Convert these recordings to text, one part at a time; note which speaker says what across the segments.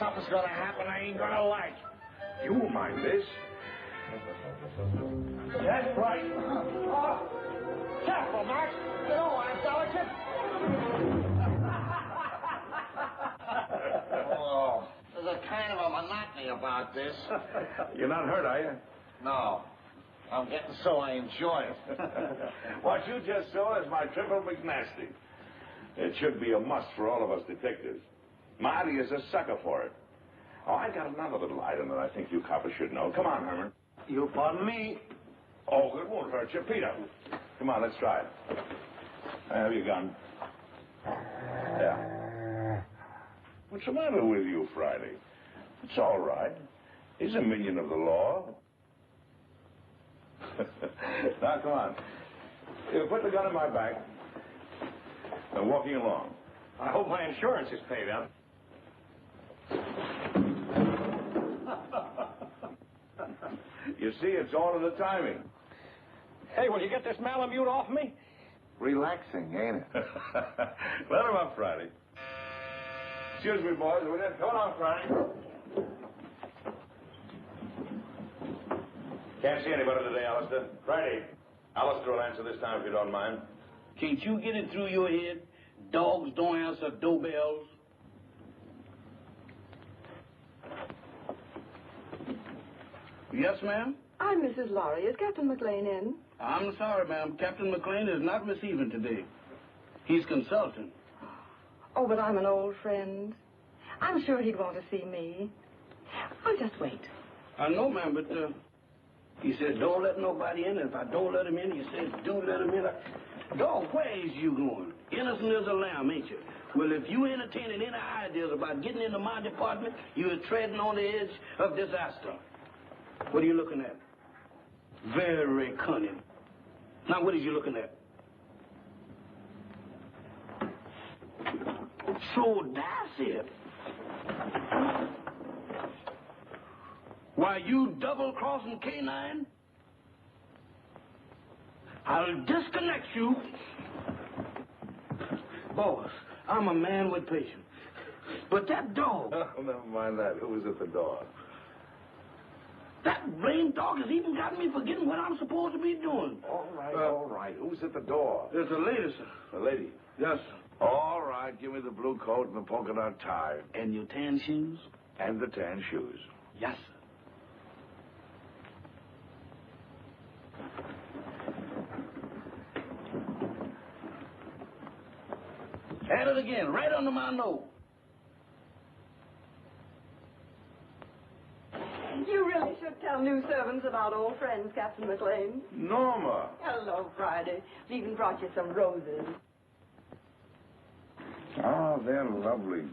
Speaker 1: something's gonna happen I ain't gonna like.
Speaker 2: You won't mind this.
Speaker 1: That's right. Careful, Max. You don't want it delicate. Oh, there's a kind of a monotony about this.
Speaker 2: You're not hurt, are you?
Speaker 1: No. I'm getting so I enjoy it.
Speaker 2: What you just saw is my triple McNasty. It should be a must for all of us detectives. Marty is a sucker for it. Oh, I got another little item that I think you coppers should know. Come on, Herman.
Speaker 1: You pardon me?
Speaker 2: Oh, it won't hurt you. Peter. Come on, let's try it. I have your gun. Yeah. What's the matter with you, Friday? It's all right. He's a minion of the law. Now, come on. You put the gun in my back. I'm walking along.
Speaker 1: I hope my insurance is paid up.
Speaker 2: You see, it's all in the timing.
Speaker 1: Hey, will you get this Malamute off me?
Speaker 2: Relaxing, ain't it? Let him up, Friday. Excuse me, boys. Will you? Come on, Friday. Can't see anybody today, Alistair. Friday. Alistair will answer this time if you don't mind.
Speaker 3: Can't you get it through your head? Dogs don't answer doorbells. Yes, ma'am?
Speaker 4: I'm Mrs. Laurie. Is Captain McLean in?
Speaker 3: I'm sorry, ma'am. Captain McLean is not receiving today. He's consulting.
Speaker 4: Oh, but I'm an old friend. I'm sure he'd want to see me. I'll just wait.
Speaker 3: I know, ma'am, but he said don't let nobody in. And if I don't let him in, he said do let him in. Dog, where is you going? Innocent as a lamb, ain't you? Well, if you entertaining any ideas about getting into my department, you're treading on the edge of disaster. What are you looking at? Very cunning. Now, what is you looking at? So that's it. Why, you double-crossing canine? I'll disconnect you. Boss, I'm a man with patience. But that dog...
Speaker 2: Oh, never mind that. Who was at the door?
Speaker 3: That blamed dog has even got me forgetting what I'm supposed to be doing.
Speaker 2: All right. Who's at the door?
Speaker 3: There's a lady, sir.
Speaker 2: A lady?
Speaker 3: Yes, sir.
Speaker 2: All right. Give me the blue coat and the polka dot tie.
Speaker 3: And your tan shoes?
Speaker 2: And the tan shoes.
Speaker 3: Yes, sir. At it again, right under my nose.
Speaker 4: You really should tell new servants about old friends, Captain McLean.
Speaker 2: Norma.
Speaker 4: Hello, Friday. We even brought you some roses.
Speaker 2: Oh, they're lovely.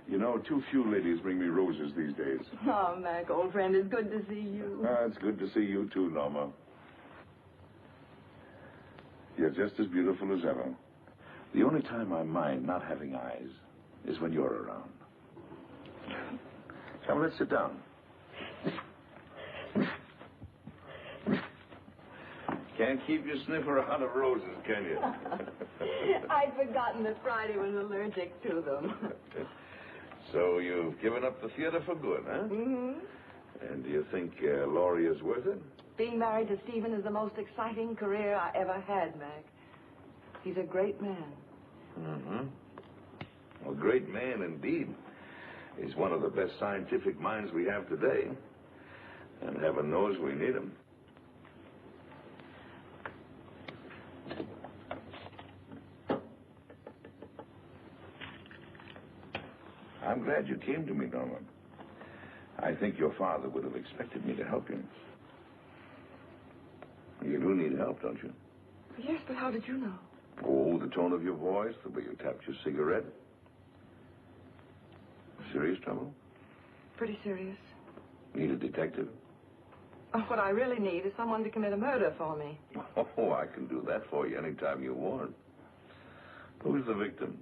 Speaker 2: You know, too few ladies bring me roses these days.
Speaker 4: Oh, Mac, old friend, it's good to see you.
Speaker 2: It's good to see you, too, Norma. You're just as beautiful as ever. The only time I mind not having eyes is when you're around. Come, let's sit down. Can't keep your sniffer out of roses, can you?
Speaker 4: I'd forgotten that Friday was allergic to them.
Speaker 2: So you've given up the theater for good, huh?
Speaker 4: Mm-hmm.
Speaker 2: And do you think Laurie is worth it?
Speaker 4: Being married to Stephen is the most exciting career I ever had, Mac. He's a great man.
Speaker 2: Mm-hmm. A great man, indeed. He's one of the best scientific minds we have today. And heaven knows we need him. I'm glad you came to me, Norma. I think your father would have expected me to help you. You do need help, don't you?
Speaker 4: Yes, but how did you know?
Speaker 2: Oh, the tone of your voice, the way you tapped your cigarette. Serious trouble?
Speaker 4: Pretty serious.
Speaker 2: Need a detective?
Speaker 4: What I really need is someone to commit a murder for me.
Speaker 2: Oh, I can do that for you anytime you want. Who's the victim?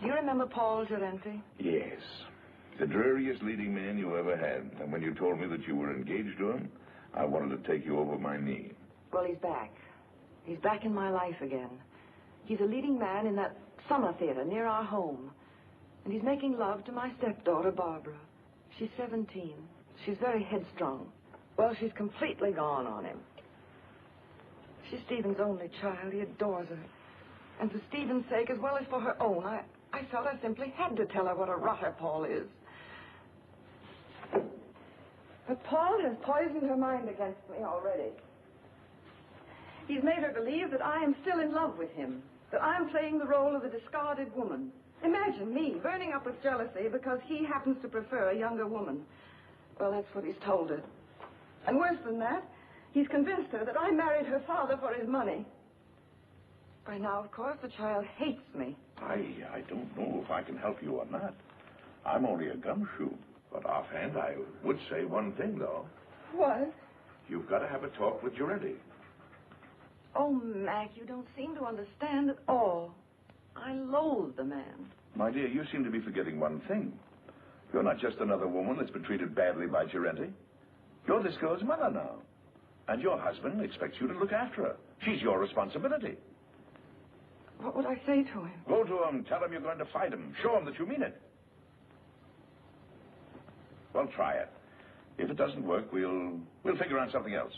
Speaker 4: Do you remember Paul Gerenti?
Speaker 2: Yes. The dreariest leading man you ever had. And when you told me that you were engaged to him, I wanted to take you over my knee.
Speaker 4: Well, he's back. He's back in my life again. He's a leading man in that summer theater near our home. And he's making love to my stepdaughter, Barbara. She's 17. She's very headstrong. Well, she's completely gone on him. She's Stephen's only child. He adores her. And for Stephen's sake, as well as for her own, I felt I simply had to tell her what a rotter Paul is. But Paul has poisoned her mind against me already. He's made her believe that I am still in love with him, that I'm playing the role of a discarded woman. Imagine me burning up with jealousy because he happens to prefer a younger woman. Well, that's what he's told her. And worse than that, he's convinced her that I married her father for his money. By now, of course, the child hates me.
Speaker 2: I don't know if I can help you or not. I'm only a gumshoe. But offhand, I would say one thing, though.
Speaker 4: What?
Speaker 2: You've got to have a talk with Giretti.
Speaker 4: Oh, Mac, you don't seem to understand at all. I loathe the man.
Speaker 2: My dear, you seem to be forgetting one thing. You're not just another woman that's been treated badly by Giretti. You're this girl's mother now. And your husband expects you to look after her. She's your responsibility.
Speaker 4: What would I say to him?
Speaker 2: Go to him, tell him you're going to fight him. Show him that you mean it. Well, try it. If it doesn't work, we'll figure out something else.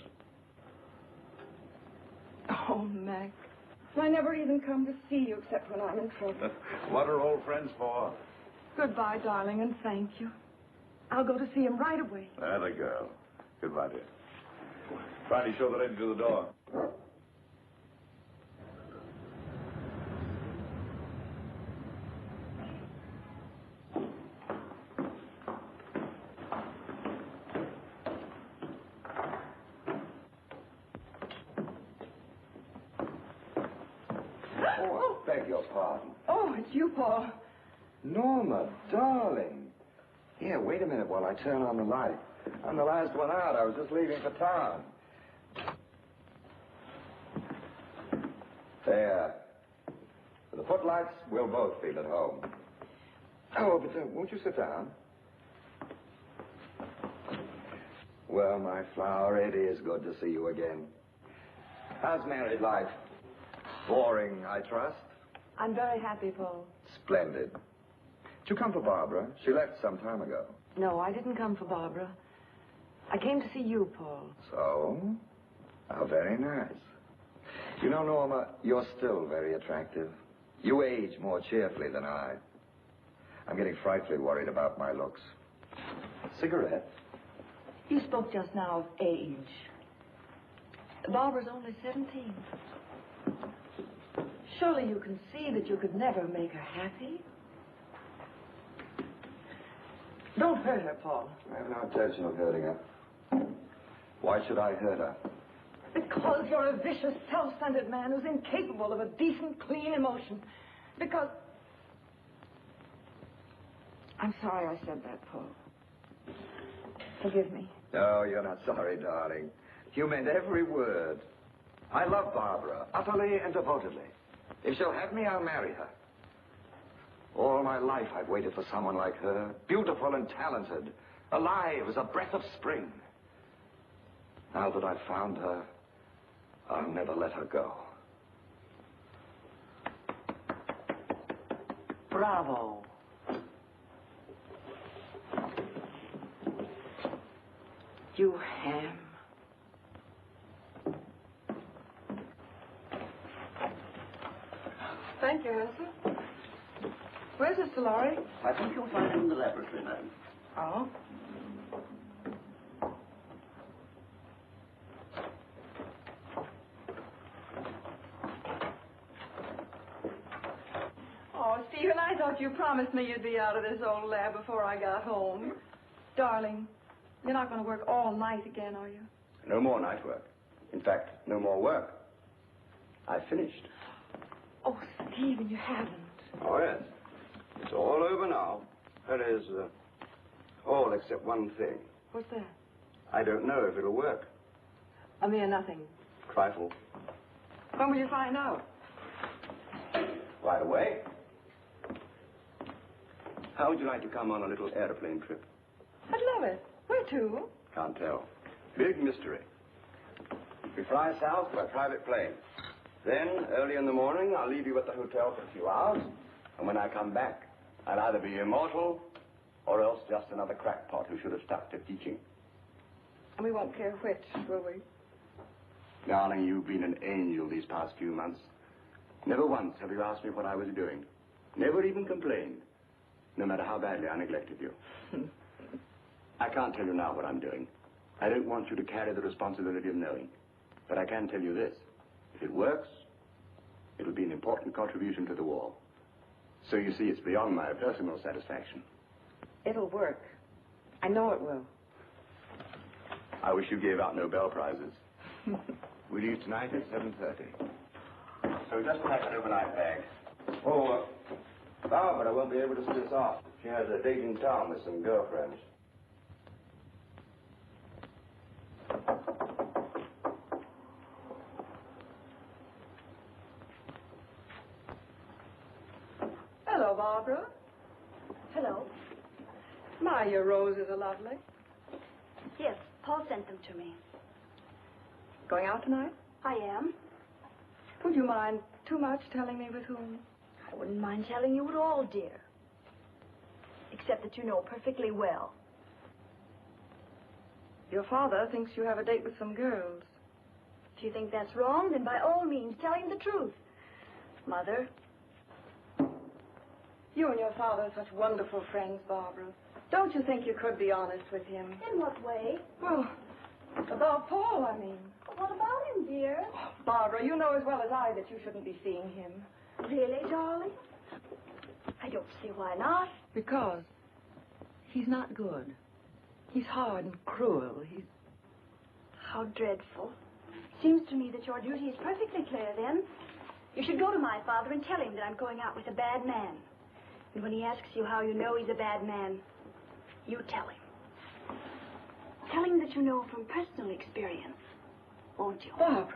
Speaker 4: Oh, Mac. I never even come to see you except when I'm in trouble.
Speaker 2: What are old friends for?
Speaker 4: Goodbye, darling, and thank you. I'll go to see him right away.
Speaker 2: There the girl. Goodbye, dear. Try to show the lady to the door.
Speaker 5: Oh, I beg your pardon.
Speaker 4: Oh, it's you, Paul.
Speaker 5: Norma, darling. Here, wait a minute while I turn on the light. I'm the last one out. I was just leaving for town. There. For the footlights, we'll both feel at home. Oh, but won't you sit down? Well, my flower, it is good to see you again. How's married life? Boring, I trust?
Speaker 4: I'm very happy, Paul.
Speaker 5: Splendid. Did you come for Barbara? She left some time ago.
Speaker 4: No, I didn't come for Barbara. I came to see you, Paul.
Speaker 5: So? How very nice. You know, Norma, you're still very attractive. You age more cheerfully than I. I'm getting frightfully worried about my looks. Cigarette?
Speaker 4: You spoke just now of age. Barbara's only 17. Surely you can see that you could never make her happy. Don't hurt her, Paul.
Speaker 5: I have no intention of hurting her. Why should I hurt her?
Speaker 4: Because you're a vicious, self-centered man who's incapable of a decent, clean emotion. Because... I'm sorry I said that, Paul. Forgive me.
Speaker 5: No, you're not sorry, darling. You meant every word. I love Barbara, utterly and devotedly. If she'll have me, I'll marry her. All my life I've waited for someone like her, beautiful and talented, alive as a breath of spring. Now that I've found her, I'll never let her go.
Speaker 3: Bravo. You ham.
Speaker 4: Thank you, Hanson. Where's Mr. Lorry?
Speaker 3: I think you'll find him in the laboratory, madam.
Speaker 4: Oh? Oh, Stephen, I thought you promised me you'd be out of this old lab before I got home. Darling, you're not going to work all night again, are you?
Speaker 5: No more night work. In fact, no more work. I've finished.
Speaker 4: Oh, Stephen, you haven't.
Speaker 5: Oh, yes. It's all over now. That is, all except one thing.
Speaker 4: What's that?
Speaker 5: I don't know if it'll work.
Speaker 4: A mere nothing.
Speaker 5: Trifle.
Speaker 4: When will you find out?
Speaker 5: Right away. How would you like to come on a little airplane trip?
Speaker 4: I'd love it. Where to?
Speaker 5: Can't tell. Big mystery. We fly south by private plane. Then, early in the morning, I'll leave you at the hotel for a few hours. And when I come back,
Speaker 3: I'll either be immortal or else just another crackpot who should have stuck to teaching.
Speaker 4: And we won't care which, will we?
Speaker 3: Darling, you've been an angel these past few months. Never once have you asked me what I was doing. Never even complained, no matter how badly I neglected you. I can't tell you now what I'm doing. I don't want you to carry the responsibility of knowing. But I can tell you this. If it works, it'll be an important contribution to the war. So you see, it's beyond my personal satisfaction.
Speaker 4: It'll work. I know it will.
Speaker 3: I wish you gave out Nobel Prizes. We leave tonight at 7:30. So just pack an overnight bag. Oh, Barbara won't be able to see us off. She has a date in town with some girlfriends.
Speaker 4: Hello, Barbara.
Speaker 6: Hello.
Speaker 4: My, your roses are lovely.
Speaker 6: Yes, Paul sent them to me.
Speaker 4: Going out tonight?
Speaker 6: I am.
Speaker 4: Would you mind too much telling me with whom?
Speaker 6: I wouldn't mind telling you at all, dear. Except that you know perfectly well.
Speaker 4: Your father thinks you have a date with some girls.
Speaker 6: If you think that's wrong, then by all means, tell him the truth. Mother.
Speaker 4: You and your father are such wonderful friends, Barbara. Don't you think you could be honest with him?
Speaker 6: In what way?
Speaker 4: Well, about Paul, I mean.
Speaker 6: What about him, dear?
Speaker 4: Barbara, you know as well as I that you shouldn't be seeing him.
Speaker 6: Really, darling? I don't see why not.
Speaker 4: Because he's not good. He's hard and cruel. He's...
Speaker 6: How dreadful. Seems to me that your duty is perfectly clear, then. You should go to my father and tell him that I'm going out with a bad man. And when he asks you how you know he's a bad man, you tell him. Tell him that you know from personal experience, won't you?
Speaker 4: Barbara.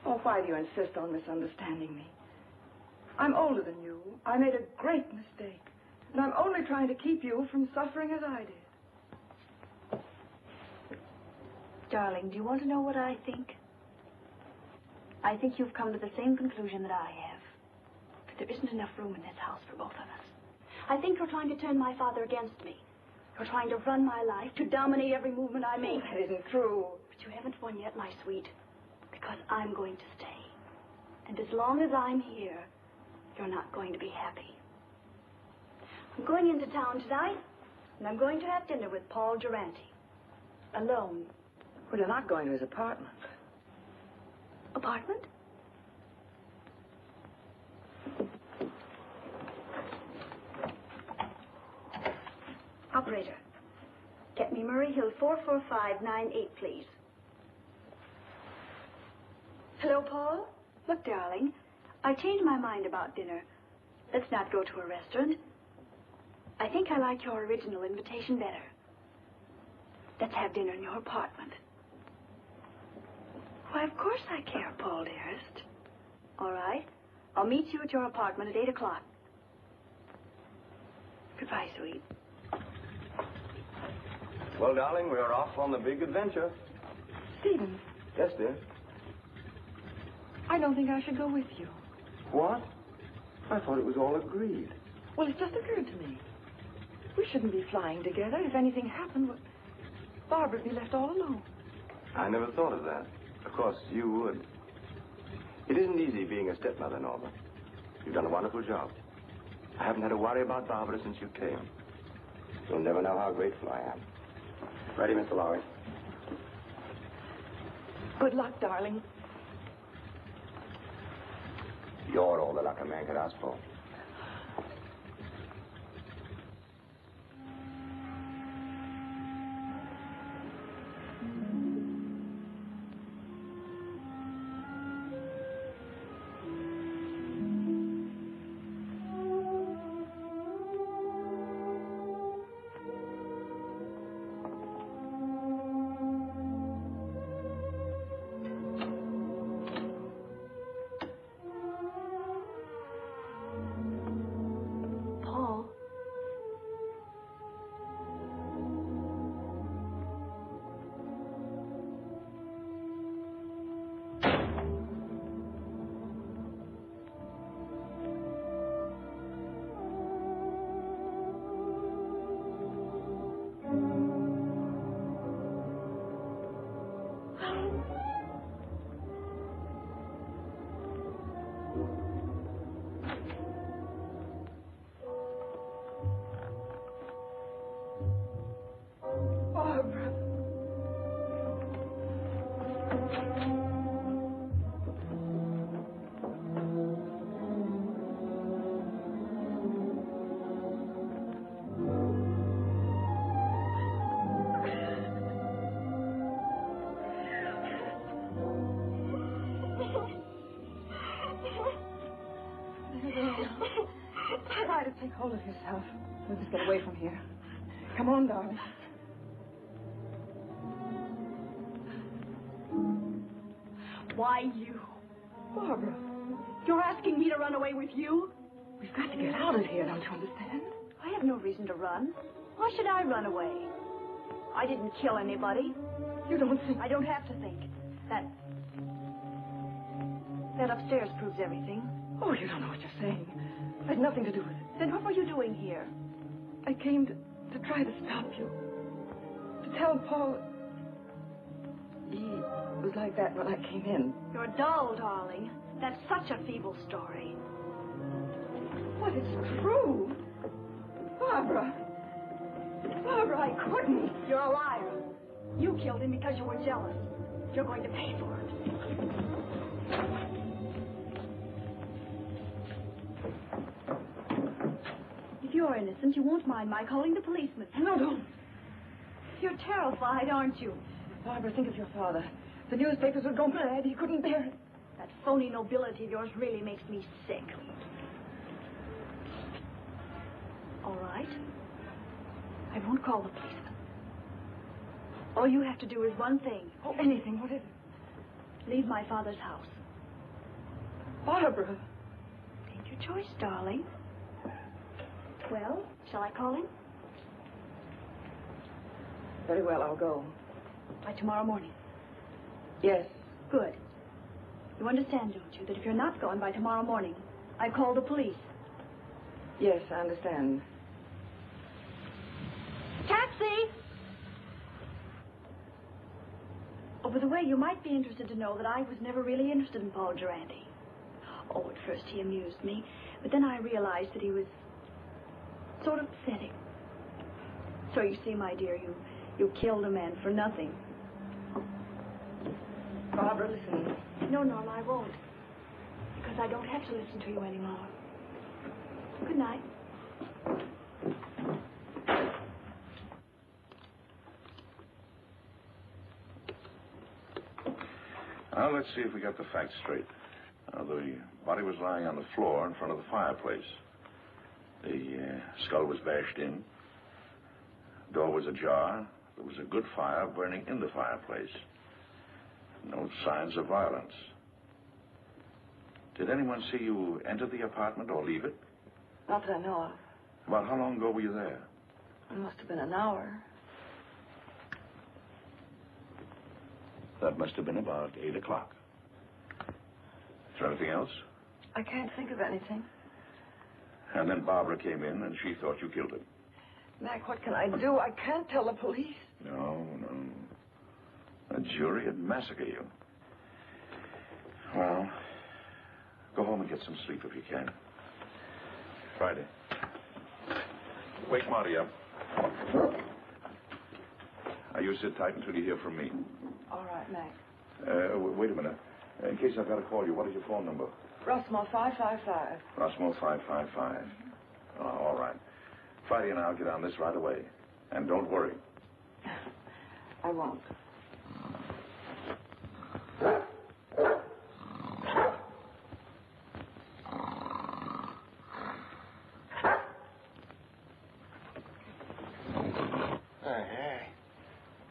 Speaker 4: Oh, why do you insist on misunderstanding me? I'm older than you. I made a great mistake. And I'm only trying to keep you from suffering as I did.
Speaker 6: Darling, do you want to know what I think? I think you've come to the same conclusion that I have. That there isn't enough room in this house for both of us. I think you're trying to turn my father against me. You're trying to run my life, to dominate every movement I make.
Speaker 4: That isn't true.
Speaker 6: But you haven't won yet, my sweet. Because I'm going to stay. And as long as I'm here, you're not going to be happy. I'm going into town tonight, and I'm going to have dinner with Paul Durante. Alone.
Speaker 4: Well, you're not going to his apartment.
Speaker 6: Apartment? Operator, get me Murray Hill 44598, please. Hello, Paul? Look, darling, I changed my mind about dinner. Let's not go to a restaurant. I think I like your original invitation better. Let's have dinner in your apartment. Why, of course I care, Paul, dearest. All right. I'll meet you at your apartment at 8 o'clock. Goodbye, sweet.
Speaker 3: Well, darling, we're off on the big adventure.
Speaker 4: Stephen,
Speaker 3: Yes, dear.
Speaker 4: I don't think I should go with you.
Speaker 3: What? I thought it was all agreed.
Speaker 4: Well, it just occurred to me. We shouldn't be flying together. If anything happened, well, Barbara would be left all alone.
Speaker 3: I never thought of that. Of course, you would. It isn't easy being a stepmother, Norma. You've done a wonderful job. I haven't had to worry about Barbara since you came. You'll never know how grateful I am. Ready, Mr. Lowry?
Speaker 4: Good luck, darling.
Speaker 3: You're all the luck a man could ask for.
Speaker 4: hold of yourself. We'll just get away from here. Come on, darling.
Speaker 6: Why you?
Speaker 4: Barbara,
Speaker 6: You're asking me to run away with you?
Speaker 4: we've got to get out of here, don't you understand?
Speaker 6: I have no reason to run. Why should I run away? I didn't kill anybody.
Speaker 4: You don't think...
Speaker 6: I don't have to think. That upstairs proves everything.
Speaker 4: Oh, you don't know what you're saying. I had nothing to do with it.
Speaker 6: Then what were you doing here?
Speaker 4: I came to try to stop you. To tell Paul... He was like that when I came in.
Speaker 6: You're dull, darling. That's such a feeble story.
Speaker 4: But it's true. Barbara. Barbara, I couldn't.
Speaker 6: You're a liar. You killed him because you were jealous. You're going to pay for it. If you're innocent, you won't mind my calling the policeman.
Speaker 4: No, don't.
Speaker 6: You're terrified, aren't you?
Speaker 4: Barbara, think of your father. The newspapers would go mad. He couldn't bear it.
Speaker 6: That phony nobility of yours really makes me sick. All right. I won't call the policeman. All you have to do is one thing.
Speaker 4: Oh, anything. What is it?
Speaker 6: Leave my father's house.
Speaker 4: Barbara.
Speaker 6: Take your choice, darling. Well, shall I call him?
Speaker 4: Very well, I'll go.
Speaker 6: By tomorrow morning.
Speaker 4: Yes.
Speaker 6: Good. You understand, don't you, that if you're not gone by tomorrow morning, I call the police.
Speaker 4: Yes, I understand.
Speaker 6: Taxi! Oh, by the way, you might be interested to know that I was never really interested in Paul Durante. Oh, at first he amused me, but then I realized that he was sort of pathetic. So you see, my dear, you killed a man for nothing.
Speaker 4: Barbara, listen.
Speaker 6: No, Norma, I won't. Because I don't have to listen to you anymore. Good night.
Speaker 2: Now, let's see if we got the facts straight. The body was lying on the floor in front of the fireplace. The skull was bashed in. Door was ajar. There was a good fire burning in the fireplace. No signs of violence. Did anyone see you enter the apartment or leave it?
Speaker 4: Not that I know of.
Speaker 2: About how long ago were you there?
Speaker 4: It must have been an hour.
Speaker 2: That must have been about 8 o'clock. Is there anything else?
Speaker 4: I can't think of anything.
Speaker 2: And then Barbara came in and she thought you killed him.
Speaker 4: Mac, what can I do? I can't tell the police.
Speaker 2: No. A jury would massacre you. Well, go home and get some sleep if you can. Friday. Wake Marty up. Now, you sit tight until you hear from me.
Speaker 4: All right, Mac.
Speaker 2: Wait a minute. In case I've got to call you, what is your phone number?
Speaker 4: Rossmore 555.
Speaker 2: Rossmore 555. Oh, all right. Friday and I'll get on this right away. And don't worry.
Speaker 4: I won't.
Speaker 1: Hey.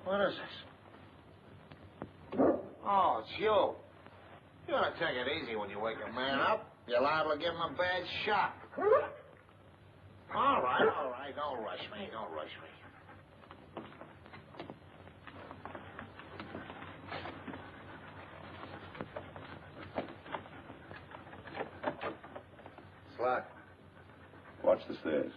Speaker 1: What is this? Oh, it's you. You ought to take it easy when you wake a man up. You're liable to give him a bad shock. All right. Don't rush me.
Speaker 2: Slack. Watch the stairs.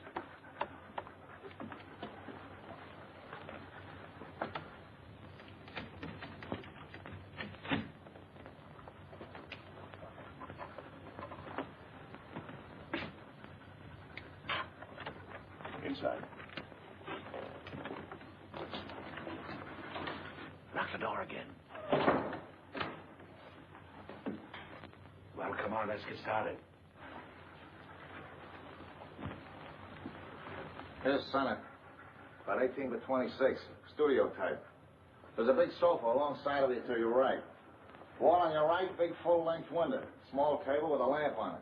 Speaker 2: Inside.
Speaker 3: Lock the door again. Well, come on, let's get started.
Speaker 1: Here's Senate. About 18 to 26. Studio type. There's a big sofa alongside of you to your right. Wall on your right, big full-length window. Small table with a lamp on it.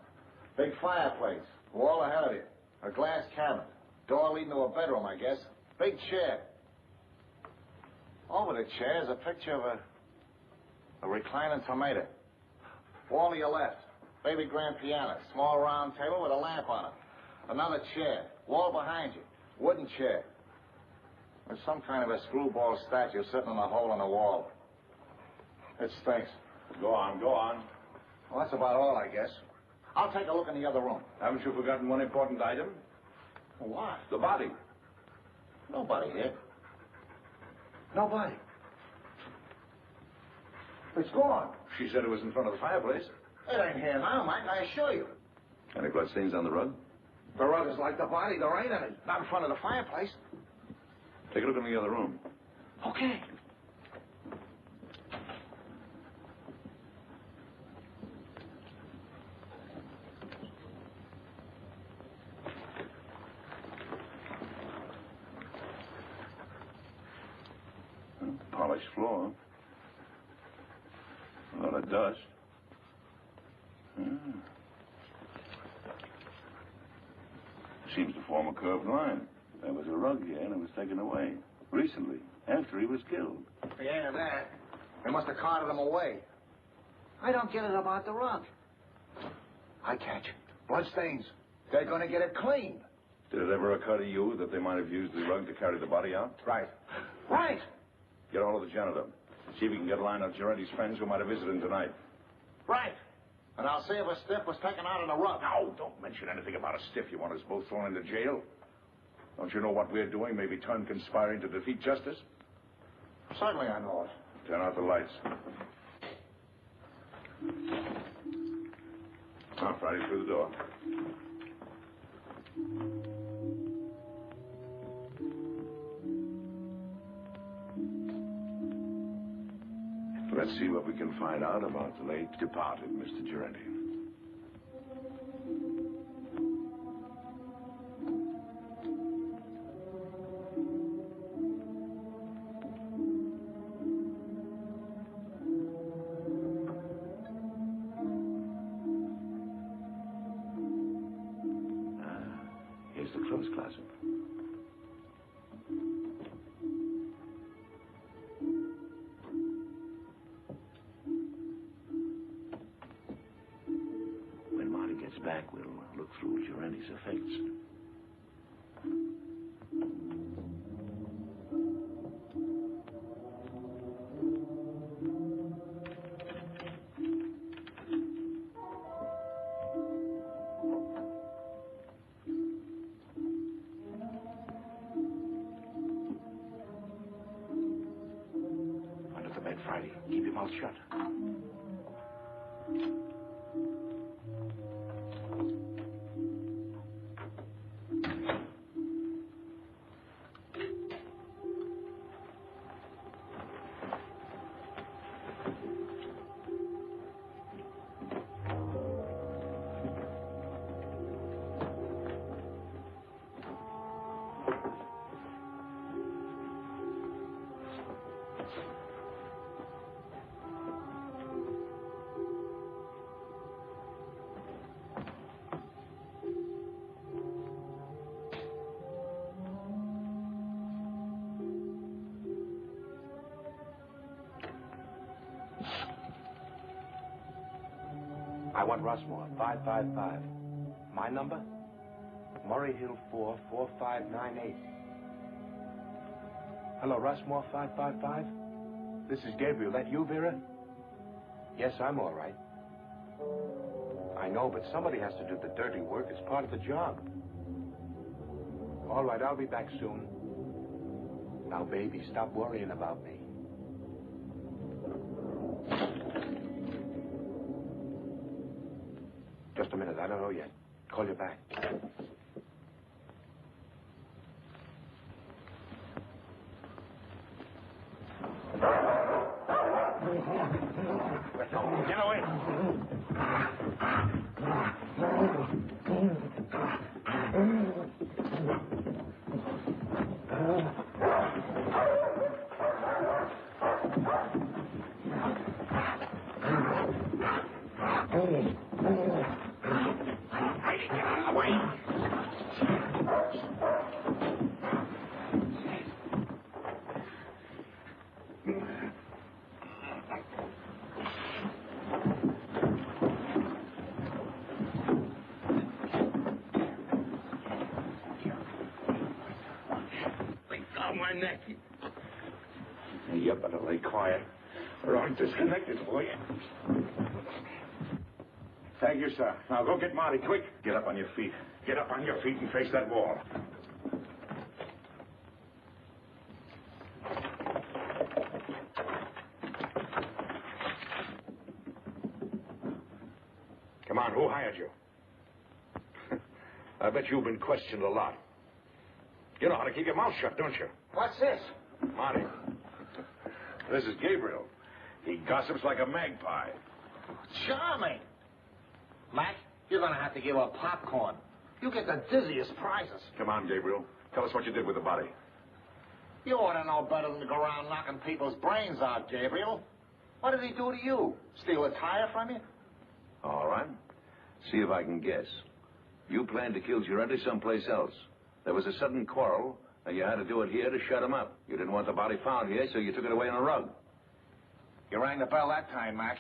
Speaker 1: Big fireplace. Wall ahead of you. A glass cabinet. Door leading to a bedroom, I guess. Big chair. Over the chair is a picture of a reclining tomato. Wall to your left. Baby grand piano. Small round table with a lamp on it. Another chair. Wall behind you. Wooden chair. There's some kind of a screwball statue sitting in a hole in the wall. It stinks.
Speaker 2: Go on, go on.
Speaker 1: Well, that's about all, I guess. I'll take a look in the other room.
Speaker 2: Haven't you forgotten one important item?
Speaker 1: What?
Speaker 2: The body.
Speaker 1: Nobody here. Nobody. It's gone.
Speaker 2: She said it was in front of the fireplace.
Speaker 1: It ain't here now, Mike, I assure you.
Speaker 2: Any bloodstains on the rug?
Speaker 1: The rug is like the body. There ain't any. Not in front of the fireplace.
Speaker 2: Take a look in the other room.
Speaker 1: Okay.
Speaker 2: Polished floor. A lot of dust. Seems to form a curved line. There was a rug here and it was taken away. Recently, after he was killed.
Speaker 1: Yeah, that. They must have carted him away. I don't get it about the rug. I catch it. Bloodstains. They're going to get it clean.
Speaker 2: Did it ever occur to you that they might have used the rug to carry the body out?
Speaker 1: Right. Right.
Speaker 2: Get hold of the janitor. See if we can get a line of Giretti's friends who might have visited him tonight.
Speaker 1: Right. And I'll see if a stiff was taken out of the rug.
Speaker 2: No, don't mention anything about a stiff. You want us both thrown into jail? Don't you know what we're doing may be turned conspiring to defeat justice?
Speaker 1: Certainly I know it.
Speaker 2: Turn out the lights. Now, Friday through the door. Let's see what we can find out about the late departed Mr. Giretti. Here's the clothes closet. Back, we'll look through Giretti's effects. Under the bed, Friday. Keep your mouth shut.
Speaker 7: I want Rossmore, 555. My number? Murray Hill 4, 4598. Hello, Rossmore, 555? This is Gabriel. That you, Vera? Yes, I'm all right. I know, but somebody has to do the dirty work. It's part of the job. All right, I'll be back soon. Now, baby, stop worrying about me. Just a minute. I don't know yet. Call you back.
Speaker 2: Get away. Get out of the way. neck. You better lay quiet, or I'll disconnect it for you. Thank you, sir. Now go get Marty, quick. Get up on your feet. Get up on your feet and face that wall. Come on, who hired you? I bet you've been questioned a lot. You know how to keep your mouth shut, don't you?
Speaker 1: What's this?
Speaker 2: Marty, this is Gabriel. He gossips like a magpie.
Speaker 1: Charming. Mac, you're going to have to give up popcorn. You get the dizziest prizes.
Speaker 2: Come on, Gabriel. Tell us what you did with the body.
Speaker 1: You ought to know better than to go around knocking people's brains out, Gabriel. What did he do to you? Steal a tire from you?
Speaker 8: All right. See if I can guess. You planned to kill Giretti someplace else. There was a sudden quarrel, and you had to do it here to shut him up. You didn't want the body found here, so you took it away on a rug.
Speaker 1: You rang the bell that time, Mac.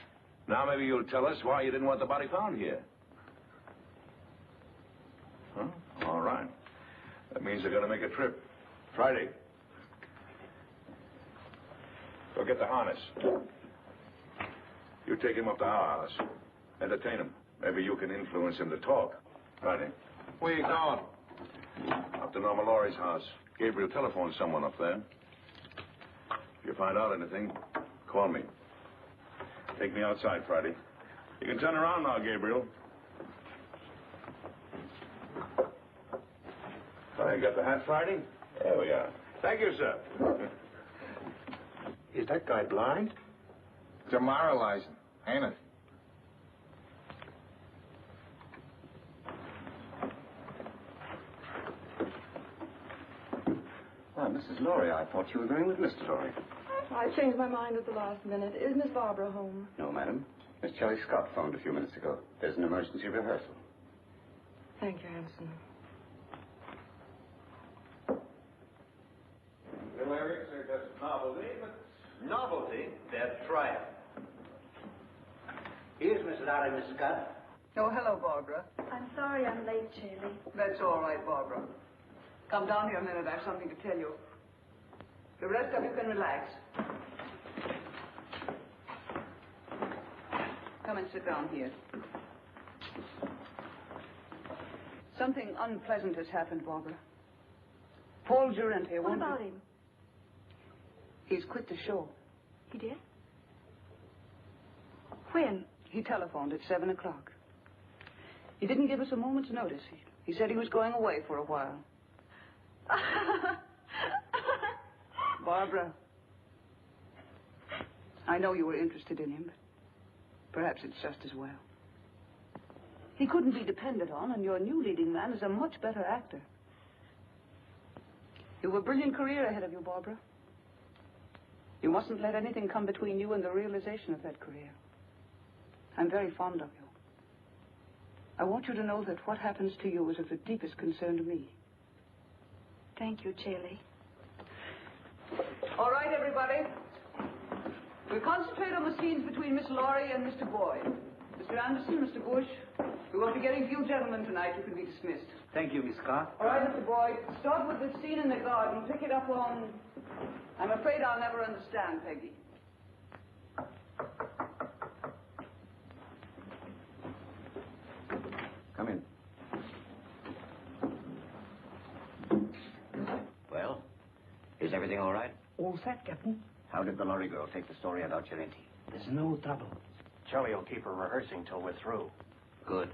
Speaker 8: Now maybe you'll tell us why you didn't want the body found here. Huh? All right.
Speaker 2: That means they're going to make a trip. Friday. Go get the harness. You take him up to our house. Entertain him. Maybe you can influence him to talk. Friday.
Speaker 1: Where you going?
Speaker 8: Up to Norma Laurie's house. Gabriel telephoned someone up there. If you find out anything, call me.
Speaker 2: Take me outside, Friday. You can turn around now, Gabriel. I got the hat, Friday? There we are. Thank you, sir.
Speaker 7: Is that guy blind?
Speaker 1: Demoralizing, ain't it?
Speaker 9: Why, Mrs. Laurie, I thought you were going with Mr. Laurie.
Speaker 4: I changed my mind at the last minute. Is Miss Barbara home?
Speaker 9: No, madam. Miss Shelley Scott phoned a few minutes ago. There's an emergency rehearsal.
Speaker 4: Thank you, Hanson.
Speaker 1: Hilarious, that's novelty, but...
Speaker 3: Novelty? They're trying. Here's Miss Laurie, Miss Scott.
Speaker 4: Oh, hello, Barbara.
Speaker 6: I'm sorry I'm late, Shirley.
Speaker 4: That's all right, Barbara. Come down here a minute. I have something to tell you. The rest of you can relax. Come and sit down here. Something unpleasant has happened, Barbara. Paul Giretti.
Speaker 6: What about him?
Speaker 4: He's quit the show.
Speaker 6: He did? When?
Speaker 4: He telephoned at 7 o'clock. He didn't give us a moment's notice. He said he was going away for a while. Barbara, I know you were interested in him, but perhaps it's just as well. He couldn't be depended on, and your new leading man is a much better actor. You have a brilliant career ahead of you, Barbara. You mustn't let anything come between you and the realization of that career. I'm very fond of you. I want you to know that what happens to you is of the deepest concern to me.
Speaker 6: Thank you, Shirley.
Speaker 4: All right, everybody. We'll concentrate on the scenes between Miss Laurie and Mr. Boyd. Mr. Anderson, Mr. Bush, we won't be getting few gentlemen tonight. You can be dismissed.
Speaker 9: Thank you, Miss Scott.
Speaker 4: All right, Mr. Boyd. Start with this scene in the garden. Pick it up on... I'm afraid I'll never understand, Peggy.
Speaker 9: Come in. Well, is everything all right?
Speaker 3: All set, Captain.
Speaker 9: How did the Laurie girl take the story about Giretti?
Speaker 3: There's no trouble.
Speaker 7: Shelley will keep her rehearsing till we're through.
Speaker 9: Good.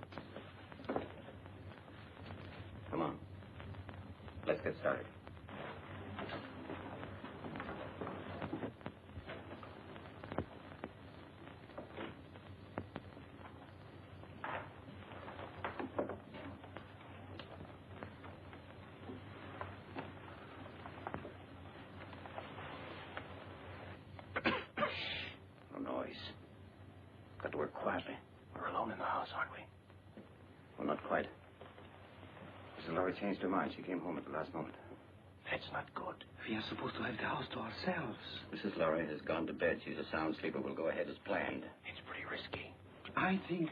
Speaker 9: Come on. Let's get started. No noise. Got to work quietly.
Speaker 7: We're alone in the house, aren't we?
Speaker 9: Well, not quite. Mrs. Laurie changed her mind. She came home at the last moment.
Speaker 7: That's not good.
Speaker 3: We are supposed to have the house to ourselves.
Speaker 9: Mrs. Laurie has gone to bed. She's a sound sleeper. We'll go ahead as planned.
Speaker 7: It's pretty risky.
Speaker 3: I think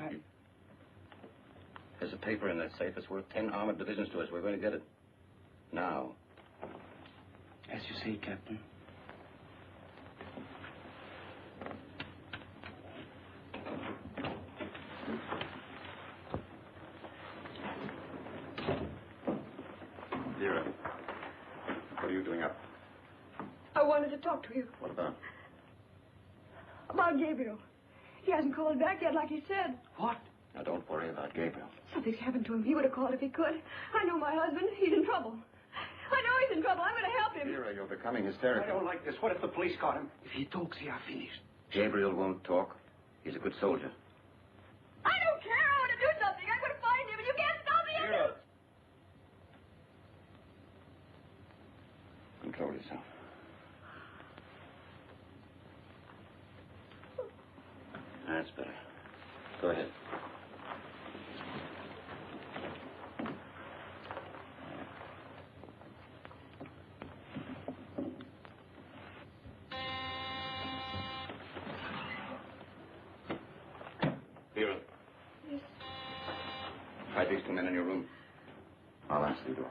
Speaker 9: There's a paper in that safe. It's worth 10 armored divisions to us. We're going to get it. Now.
Speaker 3: As you say, Captain.
Speaker 9: Vera, what are you doing up?
Speaker 4: I wanted to talk to you.
Speaker 9: What about?
Speaker 4: About Gabriel. He hasn't called back yet like he said.
Speaker 3: What?
Speaker 9: Now, don't worry about Gabriel.
Speaker 4: Something's happened to him. He would have called if he could. I know my husband. He's in trouble. I know he's in trouble. I'm going to help him.
Speaker 9: Vera, you're becoming hysterical.
Speaker 3: I don't like this. What if the police caught him? If he talks, he are finished.
Speaker 9: Gabriel won't talk. He's a good soldier.
Speaker 4: I don't care. I want to do something. I'm going to find him, and you can't stop me.
Speaker 9: Vera! Control yourself. That's better. Go ahead. Vera.
Speaker 4: Yes.
Speaker 9: Hide these two men in your room. I'll answer the door.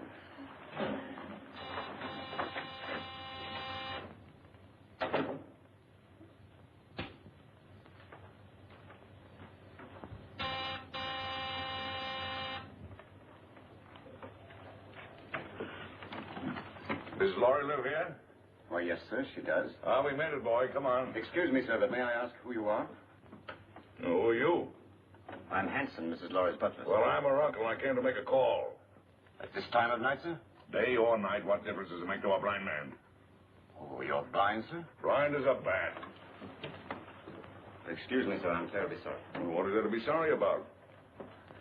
Speaker 2: Does Laurie live here?
Speaker 9: Why, yes, sir, she does.
Speaker 2: Ah, we made it, boy. Come on.
Speaker 9: Excuse me, sir, but may I ask who you are?
Speaker 2: Who are you?
Speaker 9: I'm Hanson, Mrs. Laurie's butler.
Speaker 2: Well, I'm her uncle. I came to make a call.
Speaker 9: At this time of night, sir?
Speaker 2: Day or night, what difference does it make to a blind man?
Speaker 9: Oh, you're blind, sir?
Speaker 2: Blind as a bat.
Speaker 9: Excuse me, sir, I'm terribly sorry.
Speaker 2: Well, what is there to be sorry about?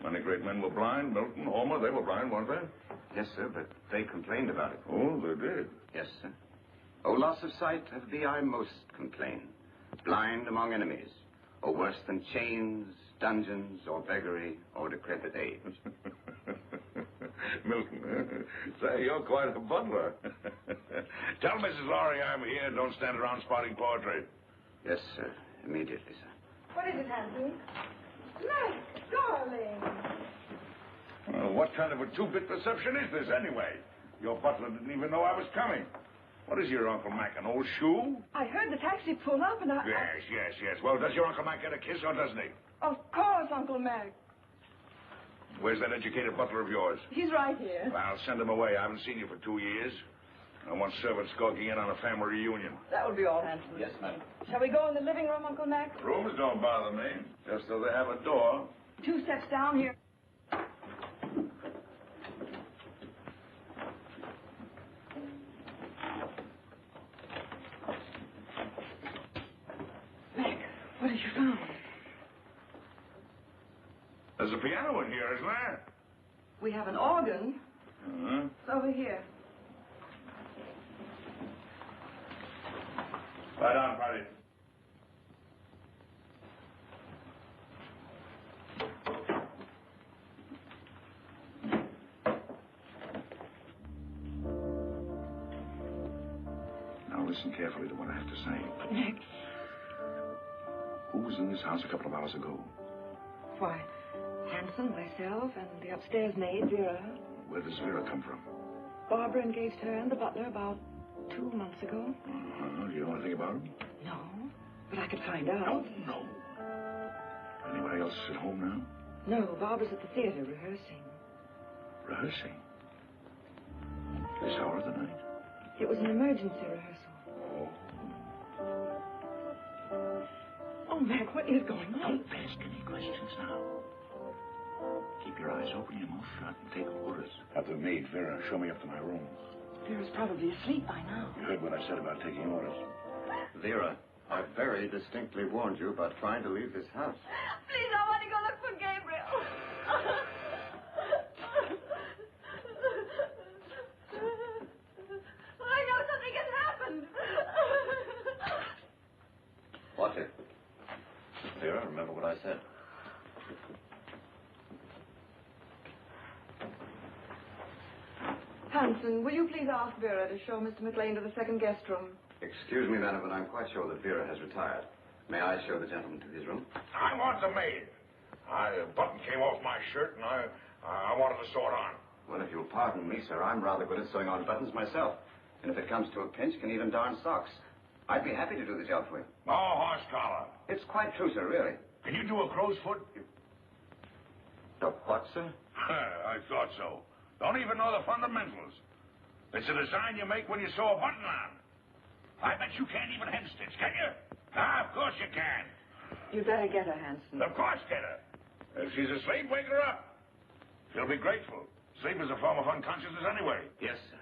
Speaker 2: Many great men were blind. Milton, Homer, they were blind, weren't they?
Speaker 9: Yes, sir, but they complained about it.
Speaker 2: Oh, they did.
Speaker 9: Yes, sir. Oh, loss of sight, of thee I most complain. Blind among enemies, or worse than chains, dungeons, or beggary, or decrepit age.
Speaker 2: Milton, say, you're quite a butler. Tell Mrs. Laurie I'm here. Don't stand around spouting poetry.
Speaker 9: Yes, sir. Immediately, sir.
Speaker 4: What is it, Hanson? Max, darling.
Speaker 2: Well, what kind of a two-bit perception is this, anyway? Your butler didn't even know I was coming. What is your Uncle Mac, an old shoe?
Speaker 4: I heard the taxi pull up, and I...
Speaker 2: Yes. Well, does your Uncle Mac get a kiss, or doesn't he?
Speaker 4: Of course, Uncle Mac.
Speaker 2: Where's that educated butler of yours?
Speaker 4: He's right here.
Speaker 2: Well, I'll send him away. I haven't seen you for 2 years. I want servants skulking in on a family reunion.
Speaker 4: That will be all, Hanson.
Speaker 9: Yes, ma'am.
Speaker 4: Shall we go in the living room, Uncle Mac?
Speaker 2: Rooms don't bother me, just so they have a door.
Speaker 4: 2 steps down here. Mac, what have you found?
Speaker 2: There's a piano in here, isn't there?
Speaker 4: We have an organ.
Speaker 2: Uh-huh.
Speaker 4: It's over here.
Speaker 2: Lie down, Patty. Now listen carefully to what I have to say.
Speaker 4: Mac,
Speaker 2: Who was in this house a couple of hours ago?
Speaker 4: why, Hanson, myself, and the upstairs maid, Vera.
Speaker 2: Where does Vera come from?
Speaker 4: Barbara engaged her and the butler about 2 months ago.
Speaker 2: Uh-huh. Do you know anything about him?
Speaker 4: No, but I could find out.
Speaker 2: No. Anybody else at home now?
Speaker 4: No, Barbara's at the theater rehearsing.
Speaker 2: Rehearsing? This hour of the night?
Speaker 4: It was an emergency rehearsal.
Speaker 2: Oh.
Speaker 4: Oh, Mac, what is going on?
Speaker 2: Don't ask any questions now. Keep your eyes open, your mouth shut, and take orders. Have the maid, Vera, show me up to my room.
Speaker 4: Vera's probably asleep by now.
Speaker 2: You heard what I said about taking orders.
Speaker 9: Vera, I very distinctly warned you about trying to leave this house.
Speaker 4: Please, I want to go look for Gabriel. I know something has happened.
Speaker 9: Watch it. Vera, remember what I said.
Speaker 4: Hanson, will you please ask Vera to show Mr. McLean to the second guest room?
Speaker 9: Excuse me, madam, but I'm quite sure that Vera has retired. May I show the gentleman to his room?
Speaker 2: I want the maid. A button came off my shirt, and I wanted to sew it on.
Speaker 9: Well, if you'll pardon me, sir, I'm rather good at sewing on buttons myself. And if it comes to a pinch, can even darn socks. I'd be happy to do the job for you.
Speaker 2: No horse collar.
Speaker 9: It's quite true, sir, really.
Speaker 2: Can you do a crow's foot?
Speaker 9: The what, sir?
Speaker 2: I thought so. Don't even know the fundamentals. It's a design you make when you sew a button on. I bet you can't even hem stitch, can you? Ah, of course you can.
Speaker 4: You'd better get her, Hanson.
Speaker 2: Of course, get her. If she's asleep, wake her up. She'll be grateful. Sleep is a form of unconsciousness anyway.
Speaker 9: Yes, sir.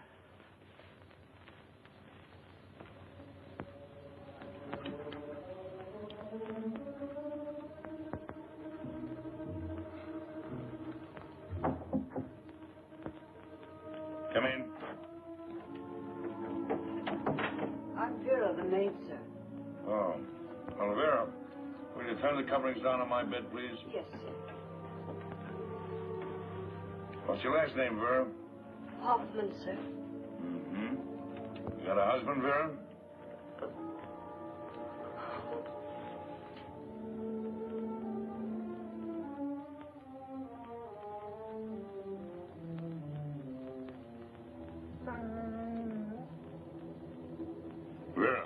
Speaker 2: Come in.
Speaker 4: I'm Vera, the maid, sir.
Speaker 2: Oh. Well, Vera, will you turn the coverings down on my bed, please?
Speaker 4: Yes, sir.
Speaker 2: What's your last name, Vera?
Speaker 6: Hoffman, sir.
Speaker 2: Mm-hmm. You got a husband, Vera? Vera,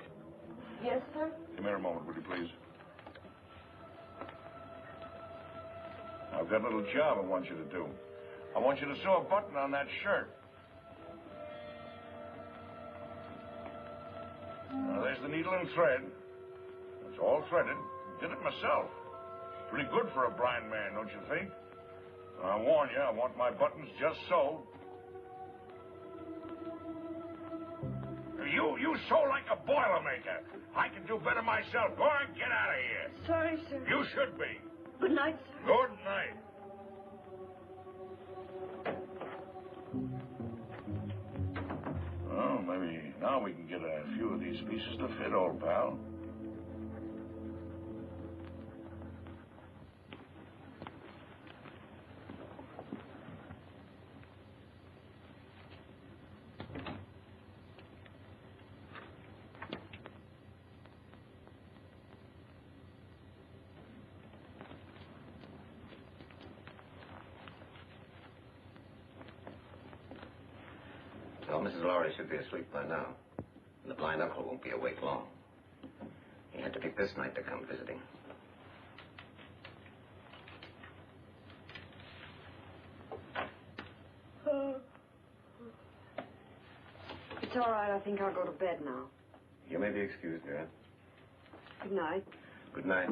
Speaker 4: Yes, sir?
Speaker 2: come here a moment, will you, please? I've got a little job I want you to do. I want you to sew a button on that shirt. Now, there's the needle and thread. It's all threaded. Did it myself. Pretty good for a blind man, don't you think? I warn you, I want my buttons just so. You sew like a Boilermaker. I can do better myself. Go on, get out of here.
Speaker 4: Sorry, sir.
Speaker 2: You should be.
Speaker 6: Good night, sir.
Speaker 2: Good night. Well, maybe now we can get a few of these pieces to fit, old pal.
Speaker 9: Well, Mrs. Lowry should be asleep by now. And the blind uncle won't be awake long. He had to pick this night to come visiting.
Speaker 4: It's all right. I think I'll go to bed now.
Speaker 9: You may be excused, Vera.
Speaker 4: Good night.
Speaker 9: Good night.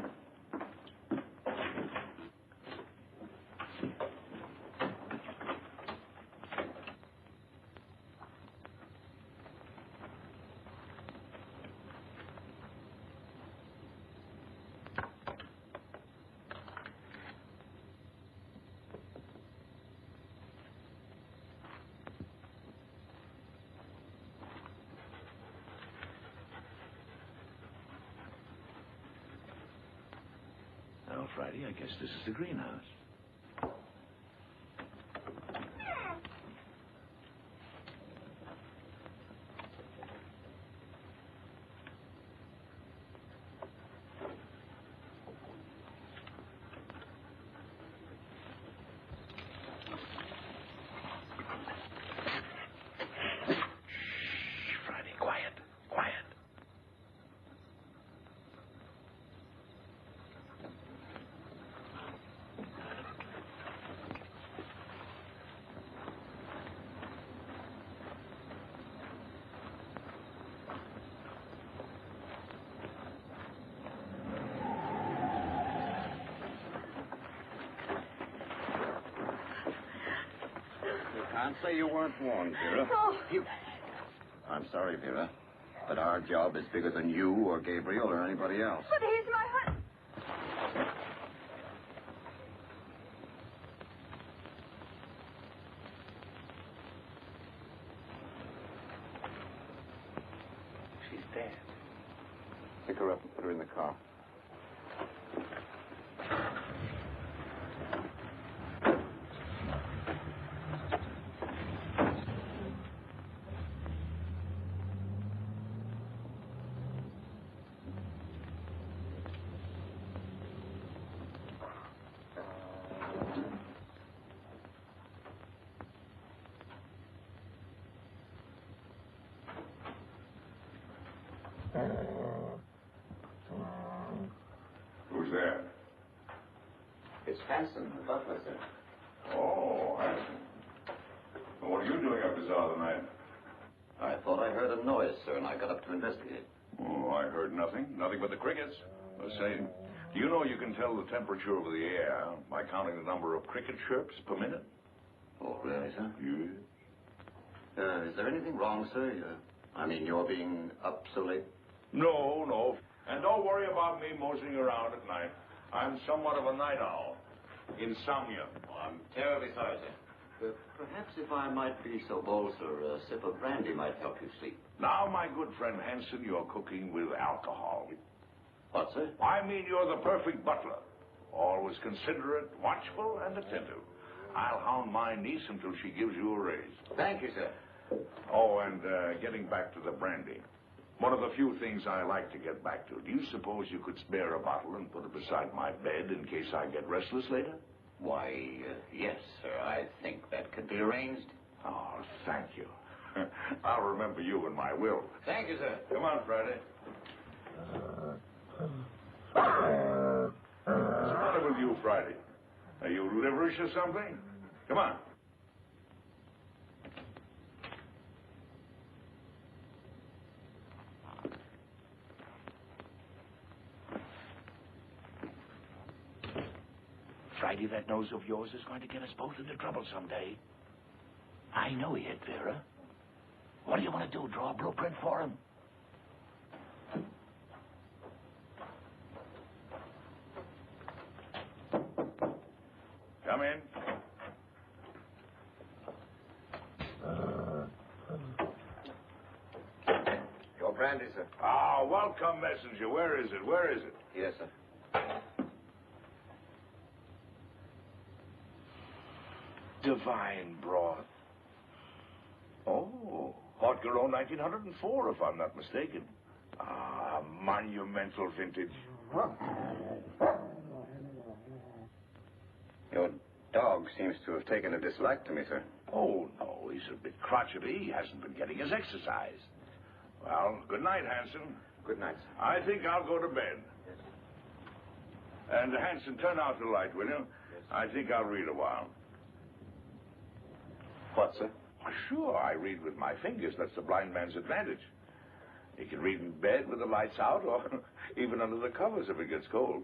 Speaker 2: Well, Friday, I guess this is the greenhouse. Shh, Friday, quiet, quiet.
Speaker 9: Can't say you weren't warned, Vera.
Speaker 4: Oh.
Speaker 9: I'm sorry, Vera, but our job is bigger than you or Gabriel or anybody else.
Speaker 4: But he's my husband.
Speaker 2: She's dead.
Speaker 9: Pick her up and put her in the car.
Speaker 2: Who's there?
Speaker 9: It's Hanson, the butler, sir.
Speaker 2: Oh, Hanson. Well, what are you doing up this hour of the night?
Speaker 9: I thought I heard a noise, sir, and I got up to investigate.
Speaker 2: Oh, I heard nothing. Nothing but the crickets. The same. Do you know you can tell the temperature of the air by counting the number of cricket chirps per minute?
Speaker 9: Oh, really, sir?
Speaker 2: Yes.
Speaker 9: Is there anything wrong, sir? I mean, you're being up so late?
Speaker 2: No, no. And don't worry about me moseying around at night. I'm somewhat of a night owl. Insomnia.
Speaker 9: Oh, I'm terribly sorry, sir. Perhaps if I might be so bold, sir, a sip of brandy might help you sleep.
Speaker 2: Now, my good friend Hanson, you're cooking with alcohol.
Speaker 9: What, sir?
Speaker 2: I mean, you're the perfect butler. Always considerate, watchful, and attentive. I'll hound my niece until she gives you a raise.
Speaker 9: Thank you, sir.
Speaker 2: Oh, and getting back to the brandy. One of the few things I like to get back to. Do you suppose you could spare a bottle and put it beside my bed in case I get restless later?
Speaker 9: Why, yes, sir. I think that could be arranged.
Speaker 2: Oh, thank you. I'll remember you in my will.
Speaker 9: Thank you, sir.
Speaker 2: Come on, Friday. What's the matter with you, Friday? Are you liverish or something? Come on.
Speaker 3: Friday, that nose of yours is going to get us both into trouble someday. I know he hit Vera. What do you want to do, draw a blueprint for him?
Speaker 2: Come in.
Speaker 5: Your brandy, sir.
Speaker 2: Ah, welcome, messenger. Where is it? Where is it?
Speaker 5: Yes, sir.
Speaker 2: Divine broth. Oh, Haute-Garonne 1904, if I'm not mistaken. Ah, monumental vintage.
Speaker 9: Your dog seems to have taken a dislike to me, sir.
Speaker 2: Oh, no, he's a bit crotchety. He hasn't been getting his exercise. Well, good night, Hanson.
Speaker 5: Good night, sir.
Speaker 2: I think I'll go to bed.
Speaker 5: Yes.
Speaker 2: And, Hanson, turn out the light, will you?
Speaker 5: Yes.
Speaker 2: I think I'll read a while.
Speaker 9: What, sir?
Speaker 2: Sure, I read with my fingers. That's the blind man's advantage. He can read in bed with the lights out or even under the covers if it gets cold.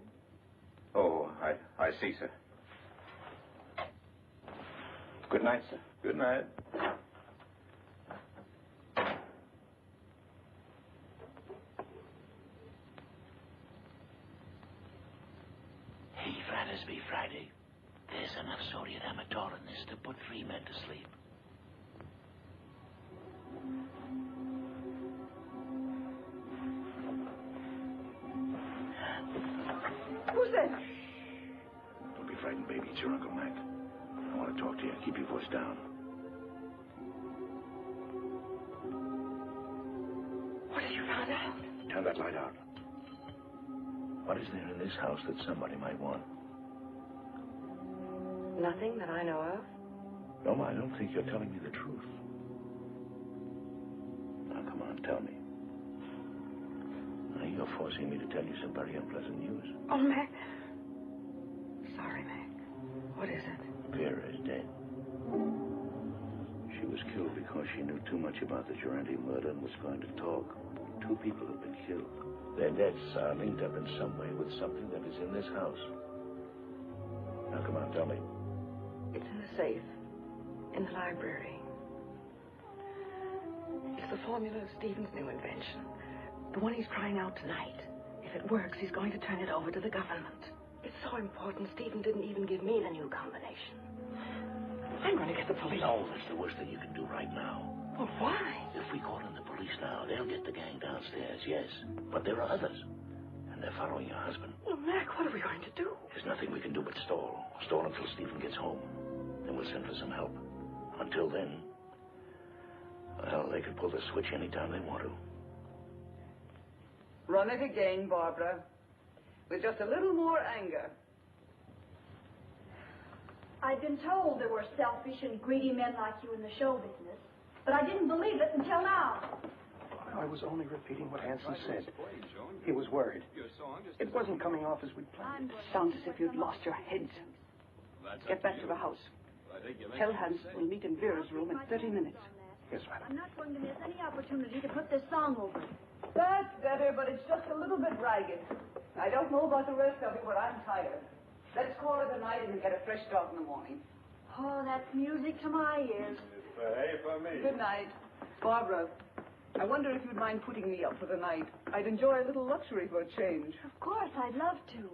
Speaker 9: Oh, I see, sir. Good night, sir.
Speaker 2: Good night.
Speaker 3: Hey, Fratersby, Friday. There's enough sodium amytal in this to put 3 men to sleep.
Speaker 4: Who's that?
Speaker 3: Don't be frightened, baby. It's your Uncle Mac. I want to talk to you. Keep your voice down.
Speaker 4: What have you found out?
Speaker 3: Turn that light out. What is there in this house that somebody might want?
Speaker 4: Nothing that I know of.
Speaker 3: No, I don't think you're telling me the truth. Now, come on, tell me. Now, you're forcing me to tell you some very unpleasant news.
Speaker 4: Oh, Mac. Sorry, Mac. What is it?
Speaker 3: Vera is dead. She was killed because she knew too much about the Durante murder and was going to talk. 2 people have been killed. Their deaths are linked up in some way with something that is in this house. Now, come on, tell me.
Speaker 4: It's in the safe. In the library. It's the formula of Stephen's new invention. The one he's trying out tonight. If it works, he's going to turn it over to the government. It's so important, Stephen didn't even give me the new combination. I'm going to get the police.
Speaker 3: No, that's the worst thing you can do right now.
Speaker 4: Well, why?
Speaker 3: If we call in the police now, they'll get the gang downstairs, yes. But there are others. And they're following your husband.
Speaker 4: Well, Mac, what are we going to do?
Speaker 3: There's nothing we can do but stall. Stall until Stephen gets home. Then we'll send for some help. Until then, well, they could pull the switch anytime they want to.
Speaker 4: Run it again, Barbara. With just a little more anger.
Speaker 6: I'd been told there were selfish and greedy men like you in the show business, but I didn't believe it until now.
Speaker 7: I was only repeating what Hanson said. He was worried. It wasn't coming off as we'd planned.
Speaker 10: Sounds as if you'd lost your heads. Get back to the house. Tell Hanson we'll meet in Vera's room in 30 minutes.
Speaker 7: Yes, madam.
Speaker 6: I'm not going to miss any opportunity to put this song over.
Speaker 4: That's better, but it's just a little bit ragged. I don't know about the rest of you, but I'm tired. Let's call it a night and get a fresh start in the morning.
Speaker 6: Oh, that's music to my ears.
Speaker 2: Hey, for me.
Speaker 4: Good night. Barbara, I wonder if you'd mind putting me up for the night. I'd enjoy a little luxury for a change.
Speaker 6: Of course, I'd love to.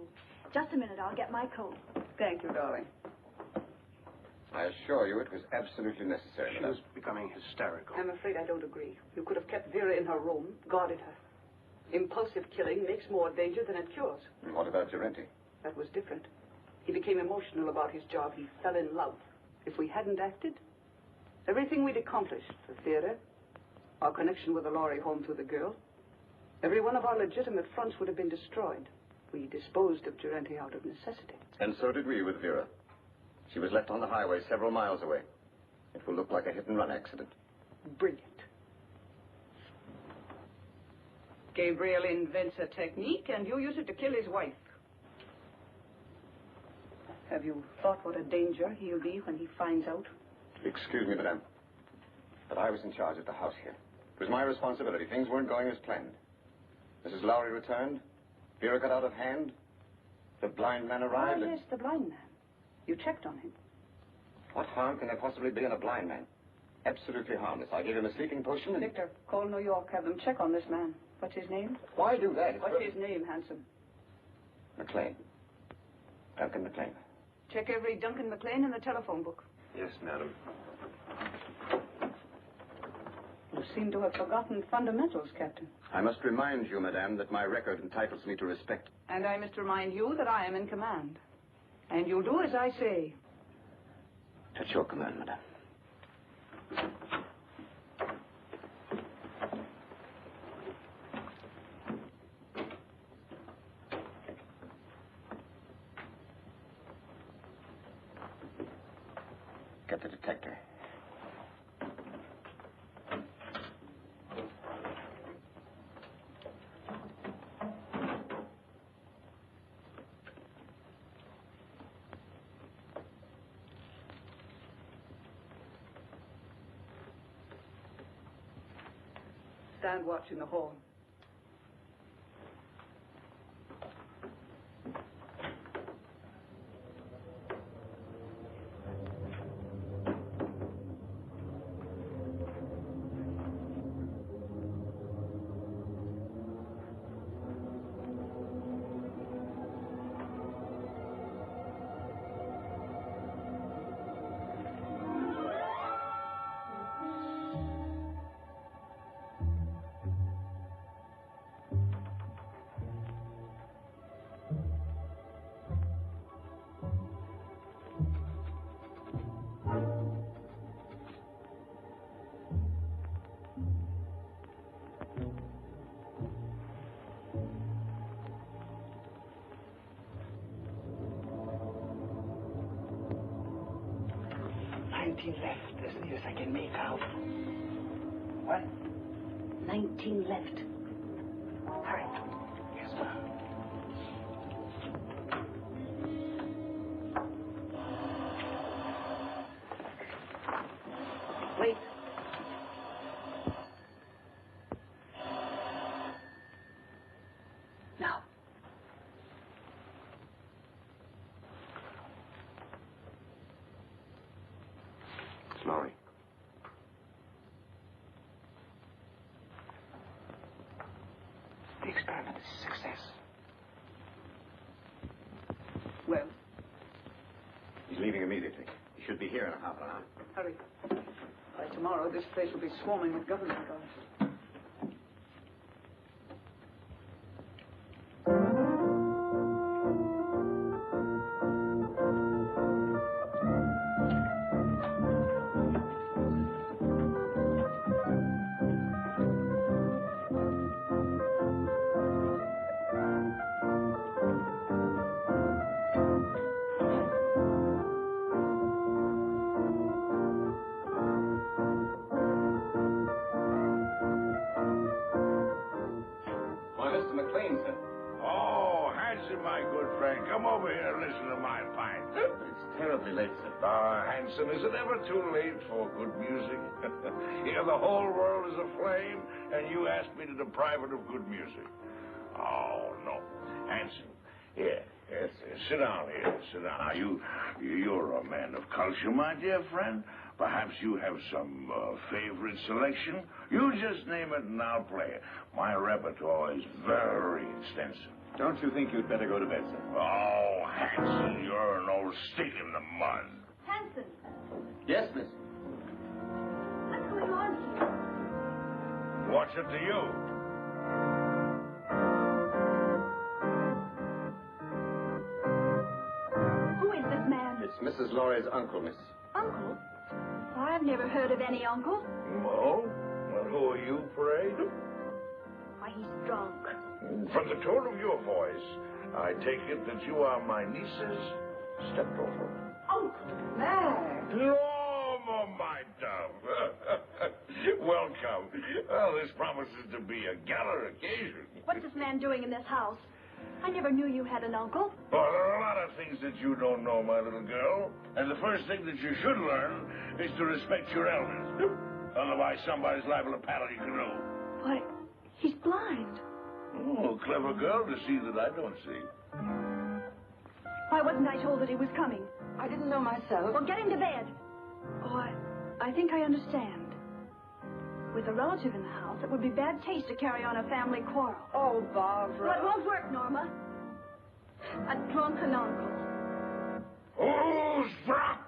Speaker 6: Just a minute, I'll get my coat.
Speaker 4: Thank you, darling.
Speaker 9: I assure you it was absolutely necessary.
Speaker 7: She was becoming hysterical.
Speaker 10: I'm afraid I don't agree. You could have kept Vera in her room, guarded her. Impulsive killing makes more danger than it cures.
Speaker 9: And what about Durante?
Speaker 10: That was different. He became emotional about his job. He fell in love. If we hadn't acted, everything we'd accomplished for Vera, our connection with the Lorry home through the girl, every one of our legitimate fronts would have been destroyed. We disposed of Durante out of necessity.
Speaker 9: And so did we with Vera. She was left on the highway several miles away. It will look like a hit-and-run accident.
Speaker 10: Brilliant.
Speaker 4: Gabriel invents a technique, and you use it to kill his wife.
Speaker 10: Have you thought what a danger he'll be when he finds out?
Speaker 9: Excuse me, madame, but I was in charge of the house here. It was my responsibility. Things weren't going as planned. Mrs. Lowry returned. Vera got out of hand. The blind man arrived.
Speaker 10: Oh, yes, the blind man. You checked on him.
Speaker 9: What harm can there possibly be in a blind man? Absolutely harmless. I gave him a sleeping potion and...
Speaker 10: Victor, call New York. Have them check on this man. What's his name?
Speaker 9: Why do that?
Speaker 10: What's his name, handsome?
Speaker 9: McLean. Duncan McLean.
Speaker 10: Check every Duncan McLean in the telephone book.
Speaker 7: Yes, madam.
Speaker 10: You seem to have forgotten fundamentals, Captain.
Speaker 9: I must remind you, madame, that my record entitles me to respect.
Speaker 10: And I must remind you that I am in command. And you'll do as I say.
Speaker 9: At your command, madame. Get the detector.
Speaker 10: Stand watch in the hall.
Speaker 7: Left, as near as I can make out. What?
Speaker 10: 19 left.
Speaker 7: Hurry. Yes, ma'am.
Speaker 10: Wait. Now.
Speaker 9: Lowry.
Speaker 7: The experiment is a success.
Speaker 10: Well,
Speaker 9: He's leaving immediately. He should be here in a half an hour.
Speaker 10: hurry. By tomorrow, this place will be swarming with government guards.
Speaker 9: McLean, sir.
Speaker 2: Oh, Hanson, my good friend, come over here and listen to my pint.
Speaker 9: It's terribly late, sir.
Speaker 2: Hanson, is it ever too late for good music? Here the whole world is aflame, and you ask me to deprive it of good music. Oh, no. Hanson, here, sit down here, sit down. Now, you're a man of culture, my dear friend. Perhaps you have some favorite selection. You just name it and I'll play it. My repertoire is very extensive.
Speaker 9: Don't you think you'd better go to bed, sir?
Speaker 2: Oh, Hanson, you're an old stick in the mud.
Speaker 6: Hanson,
Speaker 9: Yes, miss.
Speaker 6: what's going on here?
Speaker 2: What's it to you?
Speaker 6: Who is this man?
Speaker 9: It's Mrs. Laurie's uncle, miss.
Speaker 6: Uncle? Oh, I've never heard of any uncle.
Speaker 2: Oh? Well, who are you, pray?
Speaker 6: Why, he's drunk.
Speaker 2: From the tone of your voice, I take it that you are my niece's stepdaughter.
Speaker 4: Uncle Mac.
Speaker 2: Norma, my dove. Welcome. Well, this promises to be a gala occasion.
Speaker 6: What's this man doing in this house? I never knew you had an uncle.
Speaker 2: Well, there are a lot of things that you don't know, my little girl. And the first thing that you should learn is to respect your elders. Otherwise, somebody's liable to paddle your canoe.
Speaker 6: Why, he's blind.
Speaker 2: Oh, clever girl to see that I don't see.
Speaker 6: Why wasn't I told that he was coming?
Speaker 4: I didn't know myself.
Speaker 6: Well, get him to bed. Oh, I think I understand. With a relative in the house, it would be bad taste to carry on a family quarrel.
Speaker 4: Oh, Barbara.
Speaker 6: Well, it won't work, Norma. A drunken uncle.
Speaker 2: Who's drunk?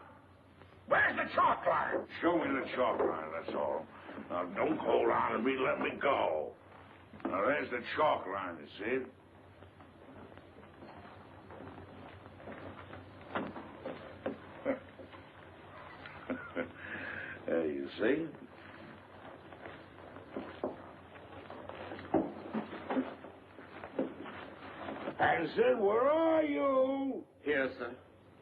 Speaker 2: Where's the chalk line? Show me the chalk line, that's all. Now, don't hold on to me, let me go. Now, there's the chalk line, you see? There you see. Hanson, where are you?
Speaker 9: Here, sir.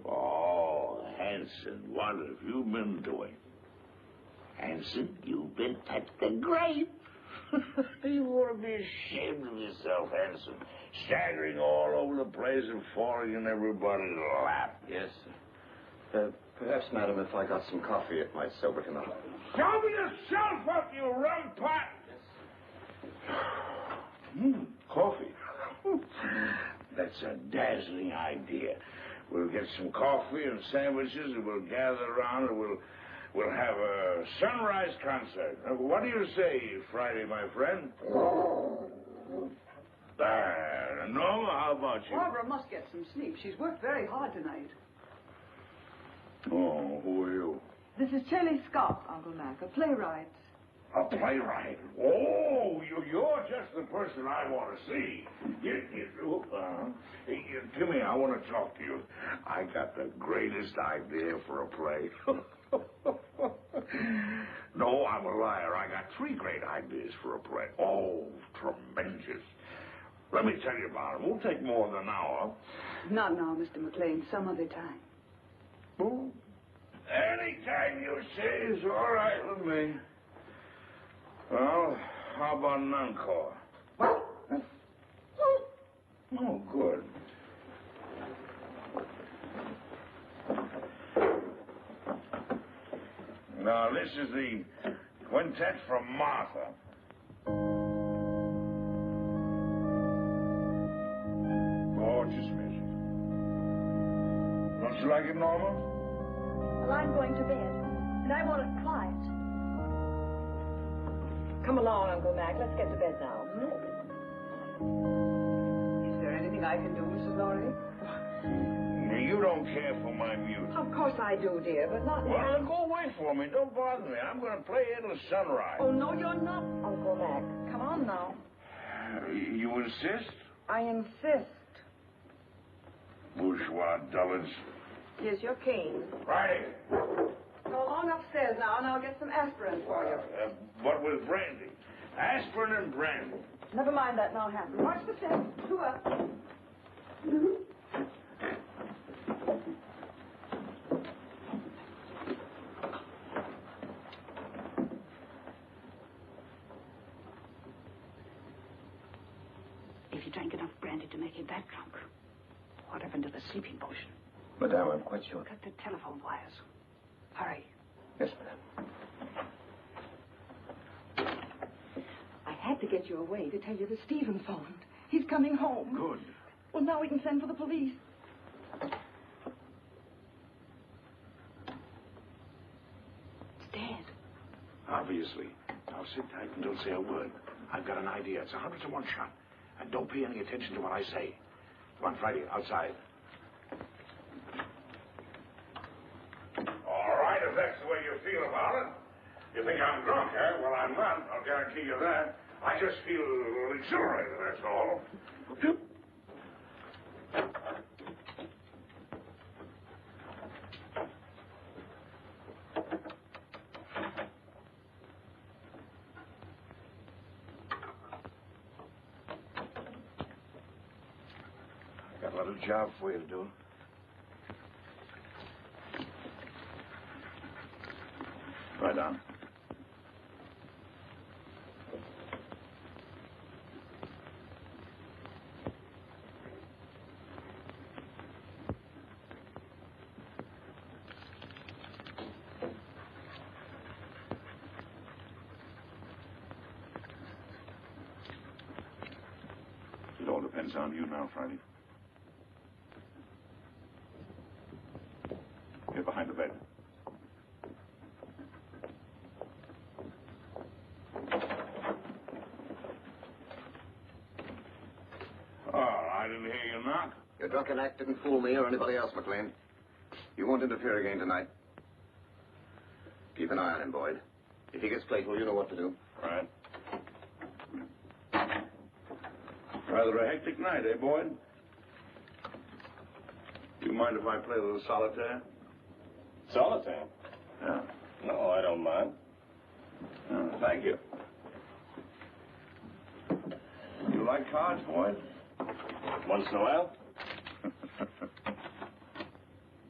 Speaker 2: Oh, Hanson, what have you been doing? Hanson, you've been at the grave. You ought to be ashamed of yourself, Hanson. Staggering all over the place and falling in everybody's lap.
Speaker 9: Yes, sir. Perhaps, madam, if I got some coffee, it might sober him up.
Speaker 2: Sober yourself up, you rum pot! Coffee. That's a dazzling idea. We'll get some coffee and sandwiches, and we'll gather around, and we'll have a sunrise concert. What do you say, Friday, my friend? Norma, how about you?
Speaker 10: Barbara must get some sleep. She's worked very hard tonight.
Speaker 2: Oh, who are you?
Speaker 4: This is Shelley Scott, Uncle Mac, a playwright.
Speaker 2: A playwright? Oh, you're just the person I want to see. Come here, I want to talk to you. I got the greatest idea for a play. No, I'm a liar. I got 3 great ideas for a play. Oh, tremendous. Let me tell you about it. Won't take more than an hour.
Speaker 10: Not now, Mr. McLean. Some other time.
Speaker 2: Oh, anytime you say is all right with me. Well, how about an encore?
Speaker 4: What?
Speaker 2: Oh, good. Now, this is the quintet from Martha. Gorgeous music. Don't you like it, Norma?
Speaker 6: Well, I'm going to bed, and I want it quiet.
Speaker 4: Come along, Uncle Mac. Let's get to bed now.
Speaker 10: Is there anything I can do, Mrs. Laurie?
Speaker 2: You don't care for my music.
Speaker 4: Of course I do, dear, but not
Speaker 2: Well,
Speaker 4: now.
Speaker 2: then go away for me. Don't bother me. I'm going to play until sunrise.
Speaker 4: Oh, no, you're not, Uncle Mac. Come on now.
Speaker 2: You insist?
Speaker 4: I insist.
Speaker 2: Bourgeois dullards.
Speaker 4: Here's your cane.
Speaker 2: Righty.
Speaker 4: Go along upstairs now, and I'll get some aspirin for you.
Speaker 2: What with brandy? Aspirin and brandy.
Speaker 4: Never mind that now, Hanson. Watch the step. 2 up.
Speaker 10: If drank enough brandy to make him that drunk. What happened to the sleeping potion?
Speaker 7: Madame, I'm quite sure.
Speaker 10: Cut the telephone wires. Hurry.
Speaker 7: Yes, madame.
Speaker 4: I had to get you away to tell you that Stephen phoned. He's coming home.
Speaker 7: Good.
Speaker 4: Well, now we can send for the police.
Speaker 10: It's dead.
Speaker 3: Obviously. Now sit tight and don't say a word. I've got an idea. It's 100 to 1 shot. And don't pay any attention to what I say. Come on, Friday, outside.
Speaker 2: All right, if that's the way you feel about it. You think I'm drunk, eh? Well, I'm not. I'll guarantee you that. I just feel exhilarated, that's all.
Speaker 3: Got a little job for you to do. Right down.
Speaker 2: It all depends on you now, Friday. Get behind the bed. Oh, I didn't hear you knock.
Speaker 9: Your drunken act didn't fool me or anybody else, McLean. You won't interfere again tonight. Keep an eye on him, Boyd. If he gets playful, you know what to do.
Speaker 2: Right. Rather a hectic night, eh, Boyd? You mind if I play a little solitaire?
Speaker 11: Solitaire?
Speaker 2: Yeah.
Speaker 11: No, I don't mind.
Speaker 2: Thank you. You like cards, Boyd?
Speaker 11: Once in a while?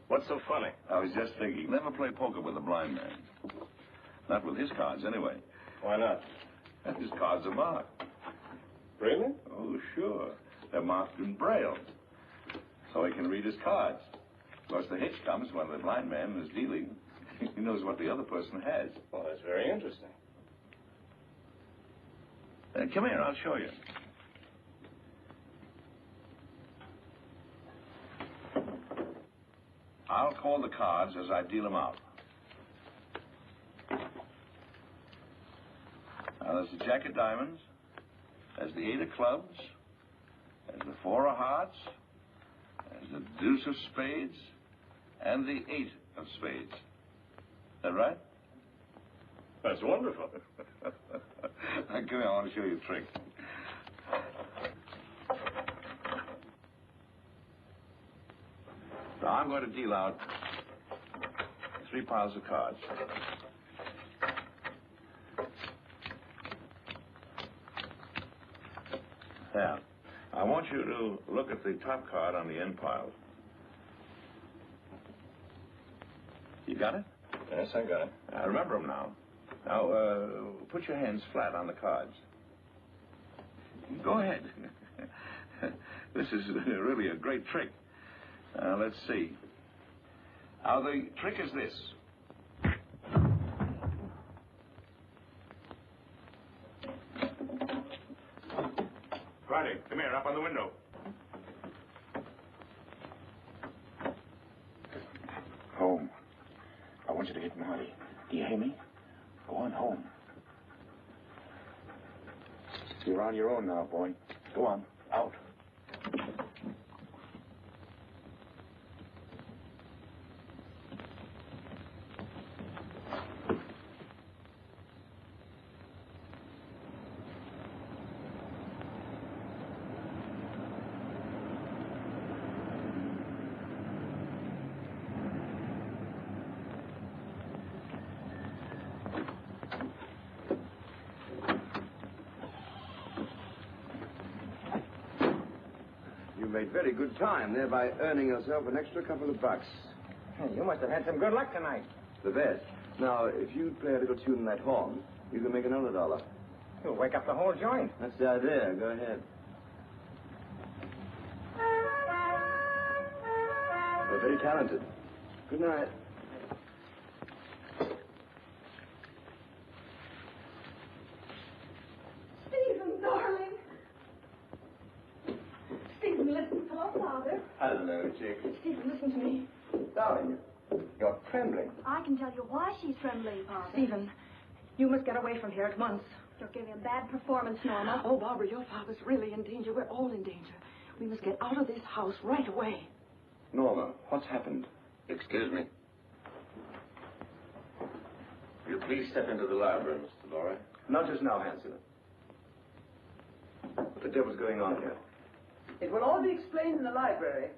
Speaker 11: What's so funny?
Speaker 2: I was just thinking, never play poker with a blind man. Not with his cards, anyway.
Speaker 11: Why not?
Speaker 2: His cards are marked.
Speaker 11: Really?
Speaker 2: Oh, sure. They're marked in Braille. So he can read his cards. Of course, the hitch comes when the blind man is dealing. He knows what the other person has.
Speaker 11: Well, that's very interesting.
Speaker 2: Come here, I'll show you. I'll call the cards as I deal them out. Now, there's the jack of diamonds, there's the 8 of clubs, there's the 4 of hearts, there's the deuce of spades, and the 8 of spades. Is that right?
Speaker 11: That's wonderful.
Speaker 2: Come here, I want to show you a trick. Now, I'm going to deal out 3 piles of cards. Now, I want you to look at the top card on the end pile. You got it?
Speaker 11: Yes, I got it.
Speaker 2: I remember them now. Now, put your hands flat on the cards. Go ahead. This is really a great trick. Let's see. Now, the trick is this. Friday, come here, up on the window. Home. I want you to hit Marty. Do you hear me? Go on home. You're on your own now, boy. Go on. Out.
Speaker 5: You made very good time, thereby earning yourself an extra couple of bucks.
Speaker 7: You must have had some good luck tonight.
Speaker 5: The best. Now, if you play a little tune in that horn, you can make another $1.
Speaker 7: You'll wake up the whole joint.
Speaker 5: That's the idea. Go ahead.
Speaker 7: Very talented. Good night.
Speaker 4: Stephen, darling. Stephen, listen. Hello, Father.
Speaker 7: Hello, Chick.
Speaker 4: Stephen, listen to me.
Speaker 7: Darling, you're trembling.
Speaker 6: I can tell you why she's trembling, Father.
Speaker 4: Stephen, you must get away from here at once.
Speaker 6: You're giving a bad performance, Norma.
Speaker 4: Oh, Barbara, your father's really in danger. We're all in danger. We must get out of this house right away.
Speaker 7: Norma, what's happened?
Speaker 8: Excuse me. Will you please step into the library, Mr. Lorry?
Speaker 7: Not just now, Hanson. What the devil's going on here?
Speaker 10: It will all be explained in the library.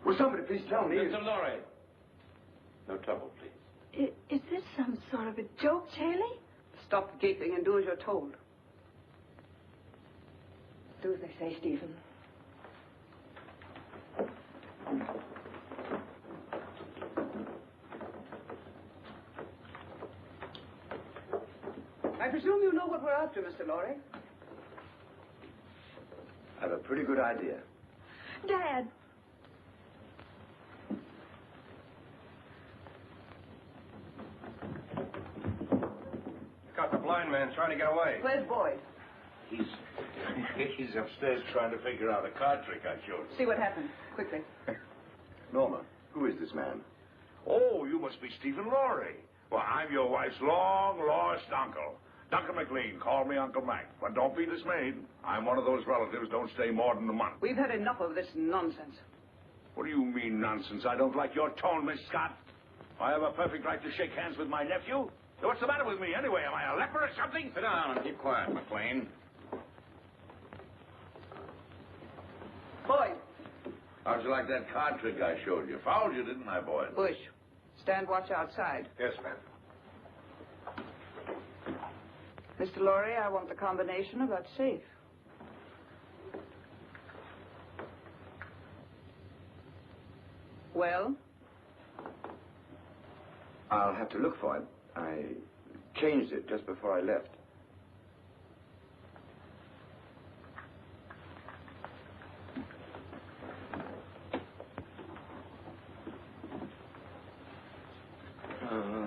Speaker 7: Will somebody please tell me?
Speaker 8: Mr. Lorry. No trouble, please.
Speaker 6: Is this some sort of a joke, Haley?
Speaker 10: Stop gaping and do as you're told.
Speaker 4: Do as they say, Stephen.
Speaker 10: I presume you know what we're after, Mr. Lorry.
Speaker 7: I have a pretty good idea.
Speaker 6: Dad.
Speaker 7: Got the blind man trying to get away.
Speaker 10: Where's Boyd?
Speaker 2: He's upstairs trying to figure out a card trick I showed him.
Speaker 10: See what happened. Quickly.
Speaker 7: Norma, who is this man?
Speaker 2: Oh, you must be Stephen Lorry. Well, I'm your wife's long-lost uncle. Duncan McLean, call me Uncle Mac. But don't be dismayed. I'm one of those relatives don't stay more than a month.
Speaker 10: We've had enough of this nonsense.
Speaker 2: What do you mean, nonsense? I don't like your tone, Miss Scott. I have a perfect right to shake hands with my nephew. What's the matter with me, anyway? Am I a leper or something?
Speaker 8: Sit down and keep quiet, McLean.
Speaker 10: Boyd.
Speaker 8: How'd you like that card trick I showed you? Fouled you, didn't I, Boyd?
Speaker 10: Bush. Stand watch outside.
Speaker 7: Yes, ma'am.
Speaker 10: Mr. Lorry, I want the combination of that safe. Well?
Speaker 7: I'll have to look for it. I changed it just before I left.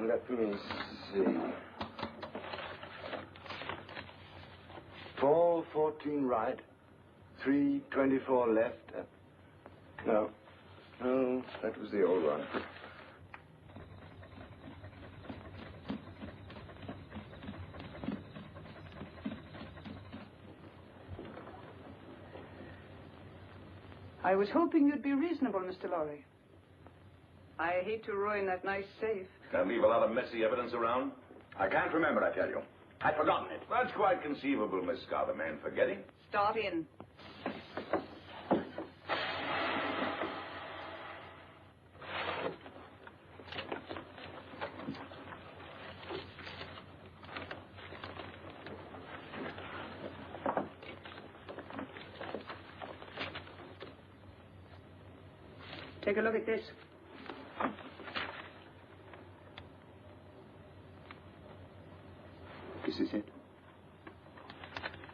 Speaker 7: Let me see. 4:14 right, 3:24 left. No, that was the old one.
Speaker 10: I was hoping you'd be reasonable, Mr. Lorry. I hate to ruin that nice safe.
Speaker 8: Can I leave a lot of messy evidence around?
Speaker 7: I can't remember, I tell you. I'd forgotten it.
Speaker 2: That's quite conceivable, Miss Scott, a man forgetting.
Speaker 10: Start in. Take a look at this.
Speaker 7: This is it?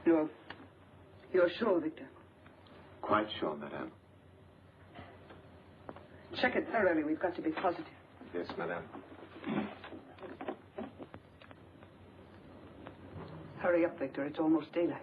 Speaker 10: You're sure, Victor?
Speaker 7: Quite sure, madame.
Speaker 10: Check it thoroughly. We've got to be positive.
Speaker 7: Yes, madame.
Speaker 10: Hurry up, Victor. It's almost daylight.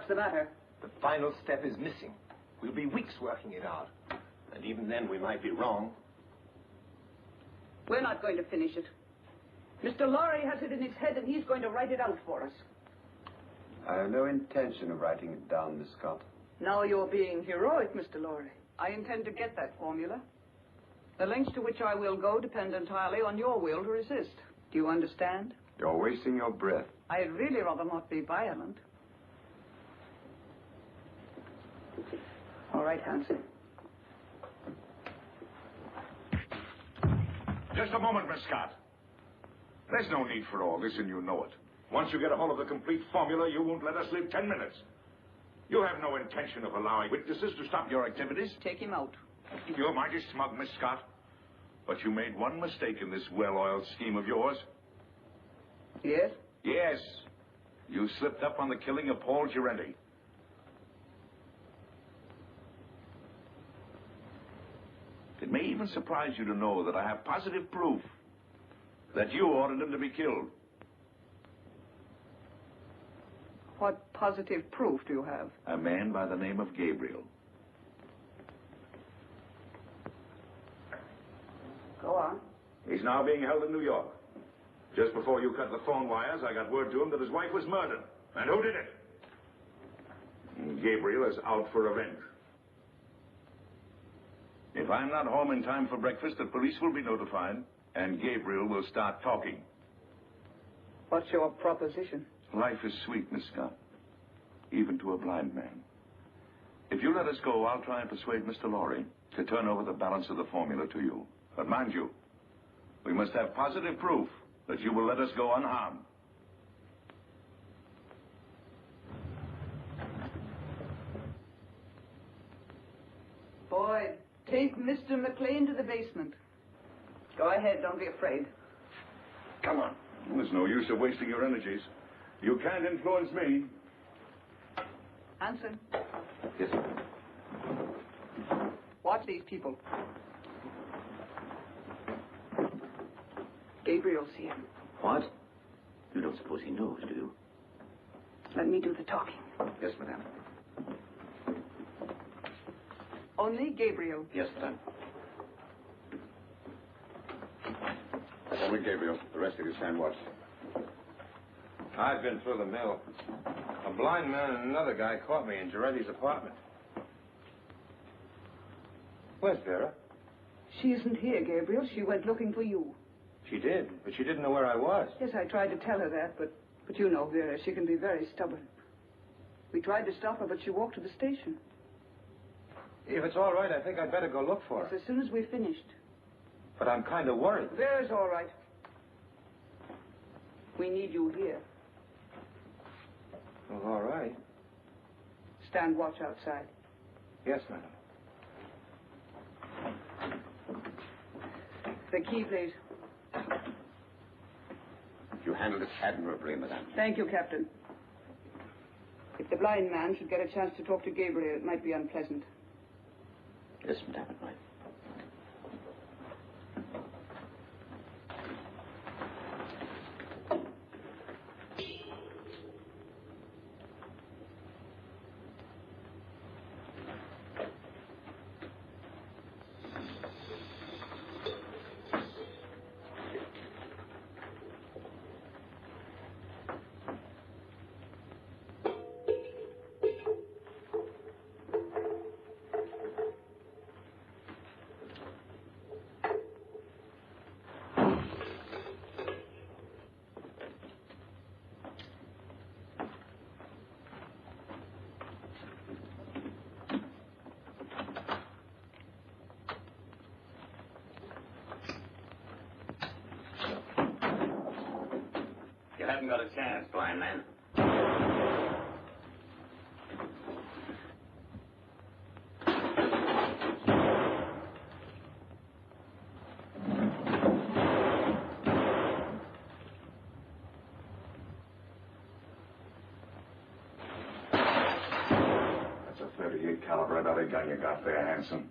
Speaker 10: the matter?
Speaker 7: The final step is missing. We'll be weeks working it out. And even then, we might be wrong.
Speaker 10: We're not going to finish it. Mr. Lorry has it in his head, and he's going to write it out for us.
Speaker 5: I have no intention of writing it down, Miss Scott.
Speaker 10: Now you're being heroic, Mr. Lorry. I intend to get that formula. The lengths to which I will go depend entirely on your will to resist. Do you understand?
Speaker 5: You're wasting your breath.
Speaker 10: I'd really rather not be violent. All right, Hanson.
Speaker 2: Just a moment, Miss Scott. There's no need for all this, and you know it. Once you get a hold of the complete formula, you won't let us live 10 minutes. You have no intention of allowing witnesses to stop your activities.
Speaker 10: Take him out.
Speaker 2: You're mighty smug, Miss Scott. But you made one mistake in this well-oiled scheme of yours.
Speaker 10: Yes?
Speaker 2: Yes. You slipped up on the killing of Paul Girenti. It may even surprise you to know that I have positive proof that you ordered him to be killed.
Speaker 10: What positive proof do you have?
Speaker 2: A man by the name of Gabriel.
Speaker 10: Go on.
Speaker 2: He's now being held in New York. Just before you cut the phone wires, I got word to him that his wife was murdered. And who did it? And Gabriel is out for revenge. If I'm not home in time for breakfast, the police will be notified, and Gabriel will start talking.
Speaker 10: What's your proposition?
Speaker 2: Life is sweet, Miss Scott, even to a blind man. If you let us go, I'll try and persuade Mr. Lorry to turn over the balance of the formula to you. But mind you, we must have positive proof that you will let us go unharmed.
Speaker 10: Boyd, take Mr. McLean to the basement. Go ahead, don't be afraid.
Speaker 2: Come on. There's no use of wasting your energies. You can't influence me.
Speaker 10: Hanson,
Speaker 5: Yes, sir.
Speaker 10: watch these people. Gabriel's here.
Speaker 3: What? You don't suppose he knows, do you?
Speaker 10: Let me do the talking.
Speaker 5: Yes, madame.
Speaker 10: Only Gabriel.
Speaker 3: Yes, madam.
Speaker 9: Only Gabriel. The rest of you stand watch.
Speaker 7: I've been through the mill. A blind man and another guy caught me in Girenti's apartment. Where's Vera?
Speaker 10: She isn't here, Gabriel. She went looking for you.
Speaker 7: She did, but she didn't know where I was.
Speaker 10: Yes, I tried to tell her that, but you know Vera. She can be very stubborn. We tried to stop her, but she walked to the station.
Speaker 7: If it's all right, I think I'd better go look for her.
Speaker 10: As soon as we finished.
Speaker 7: But I'm kind of worried.
Speaker 10: Vera's all right. We need you here.
Speaker 7: Well, all right.
Speaker 10: Stand watch outside.
Speaker 7: Yes, madam.
Speaker 10: The key, please.
Speaker 9: You handled it admirably, madame.
Speaker 10: Thank you, Captain. If the blind man should get a chance to talk to Gabriel, it might be unpleasant.
Speaker 3: Yes, madam, right. You haven't got a chance, blind man.
Speaker 2: That's a .38 caliber Dotty gun you got there, Hanson.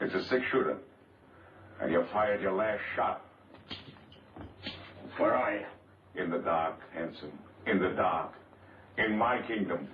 Speaker 2: It's a six-shooter. And you fired your last shot.
Speaker 3: Where are you?
Speaker 2: In the dark, Hanson. In the dark. in my kingdom.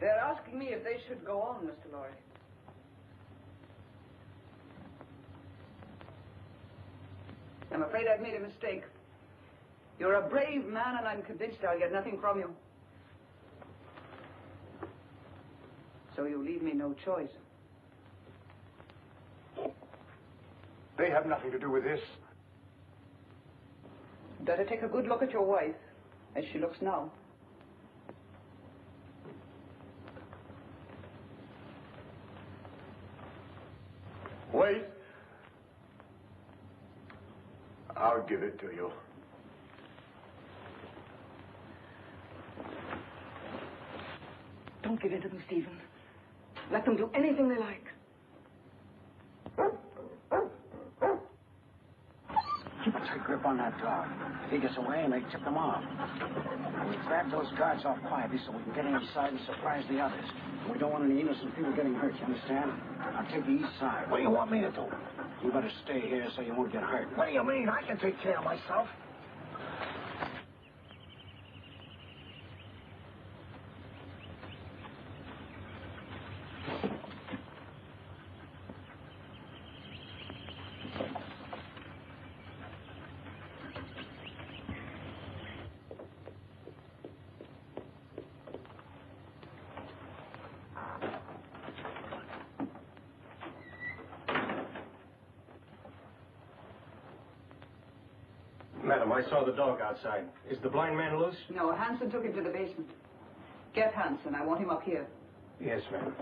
Speaker 10: They're asking me if they should go on, Mr. Lorry. I'm afraid I've made a mistake. You're a brave man, and I'm convinced I'll get nothing from you. So you leave me no choice.
Speaker 7: They have nothing to do with this.
Speaker 10: Better take a good look at your wife, as she looks now.
Speaker 7: Wait. I'll give it to you.
Speaker 10: Don't give in to them, Stephen. Let them do anything they like.
Speaker 3: Keep a tight grip on that dog. If he gets away, may tip them off. We grab those guards off quietly so we can get inside and surprise the others. We don't want any innocent people getting hurt, you understand? I'll take the east side.
Speaker 7: What do you want me to do?
Speaker 3: You better stay here so you won't get hurt.
Speaker 7: What do you mean? I can take care of myself. Madam, I saw the dog outside. Is the blind man loose?
Speaker 10: No, Hanson took him to the basement. Get Hanson. I want him up here.
Speaker 7: Yes, ma'am.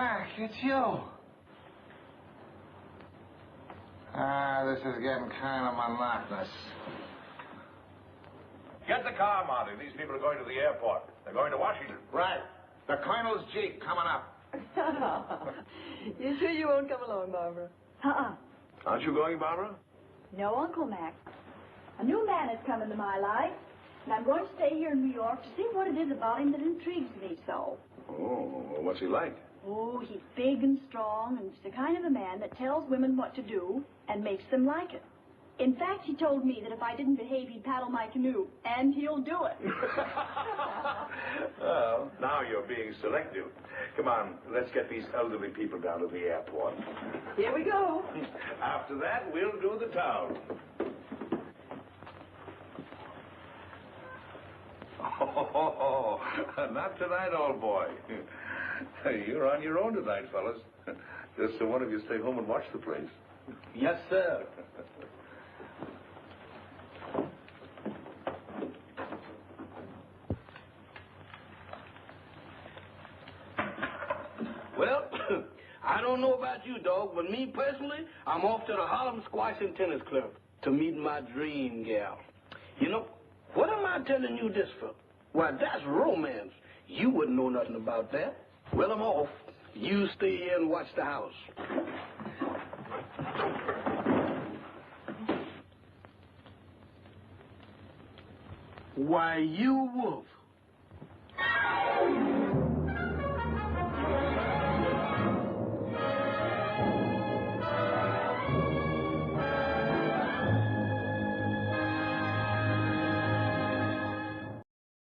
Speaker 1: Mac, it's you. This is getting kind of monotonous.
Speaker 8: Get the car, Marty. These people are going to the airport. They're going to Washington.
Speaker 1: Right. The Colonel's Jeep coming up.
Speaker 4: You sure you won't come along, Barbara?
Speaker 8: Aren't you going, Barbara?
Speaker 6: No, Uncle Mac. A new man has come into my life, and I'm going to stay here in New York to see what it is about him that intrigues me so.
Speaker 8: Oh, what's he like?
Speaker 6: Oh, he's big and strong, and he's the kind of a man that tells women what to do and makes them like it. In fact, he told me that if I didn't behave, he'd paddle my canoe, and he'll do it.
Speaker 8: Well, now you're being selective. Come on, let's get these elderly people down to the airport.
Speaker 4: Here we go.
Speaker 8: After that, we'll do the town. Oh, not tonight, old boy. You're on your own tonight, fellas. Just so one of you stay home and watch the place.
Speaker 3: Yes, sir. Well, I don't know about you, dog, but me personally, I'm off to the Harlem Squash and Tennis Club to meet my dream gal. You know, what am I telling you this for? Why, that's romance. You wouldn't know nothing about that. Well, I'm off. You stay here and watch the house. Why, you wolf.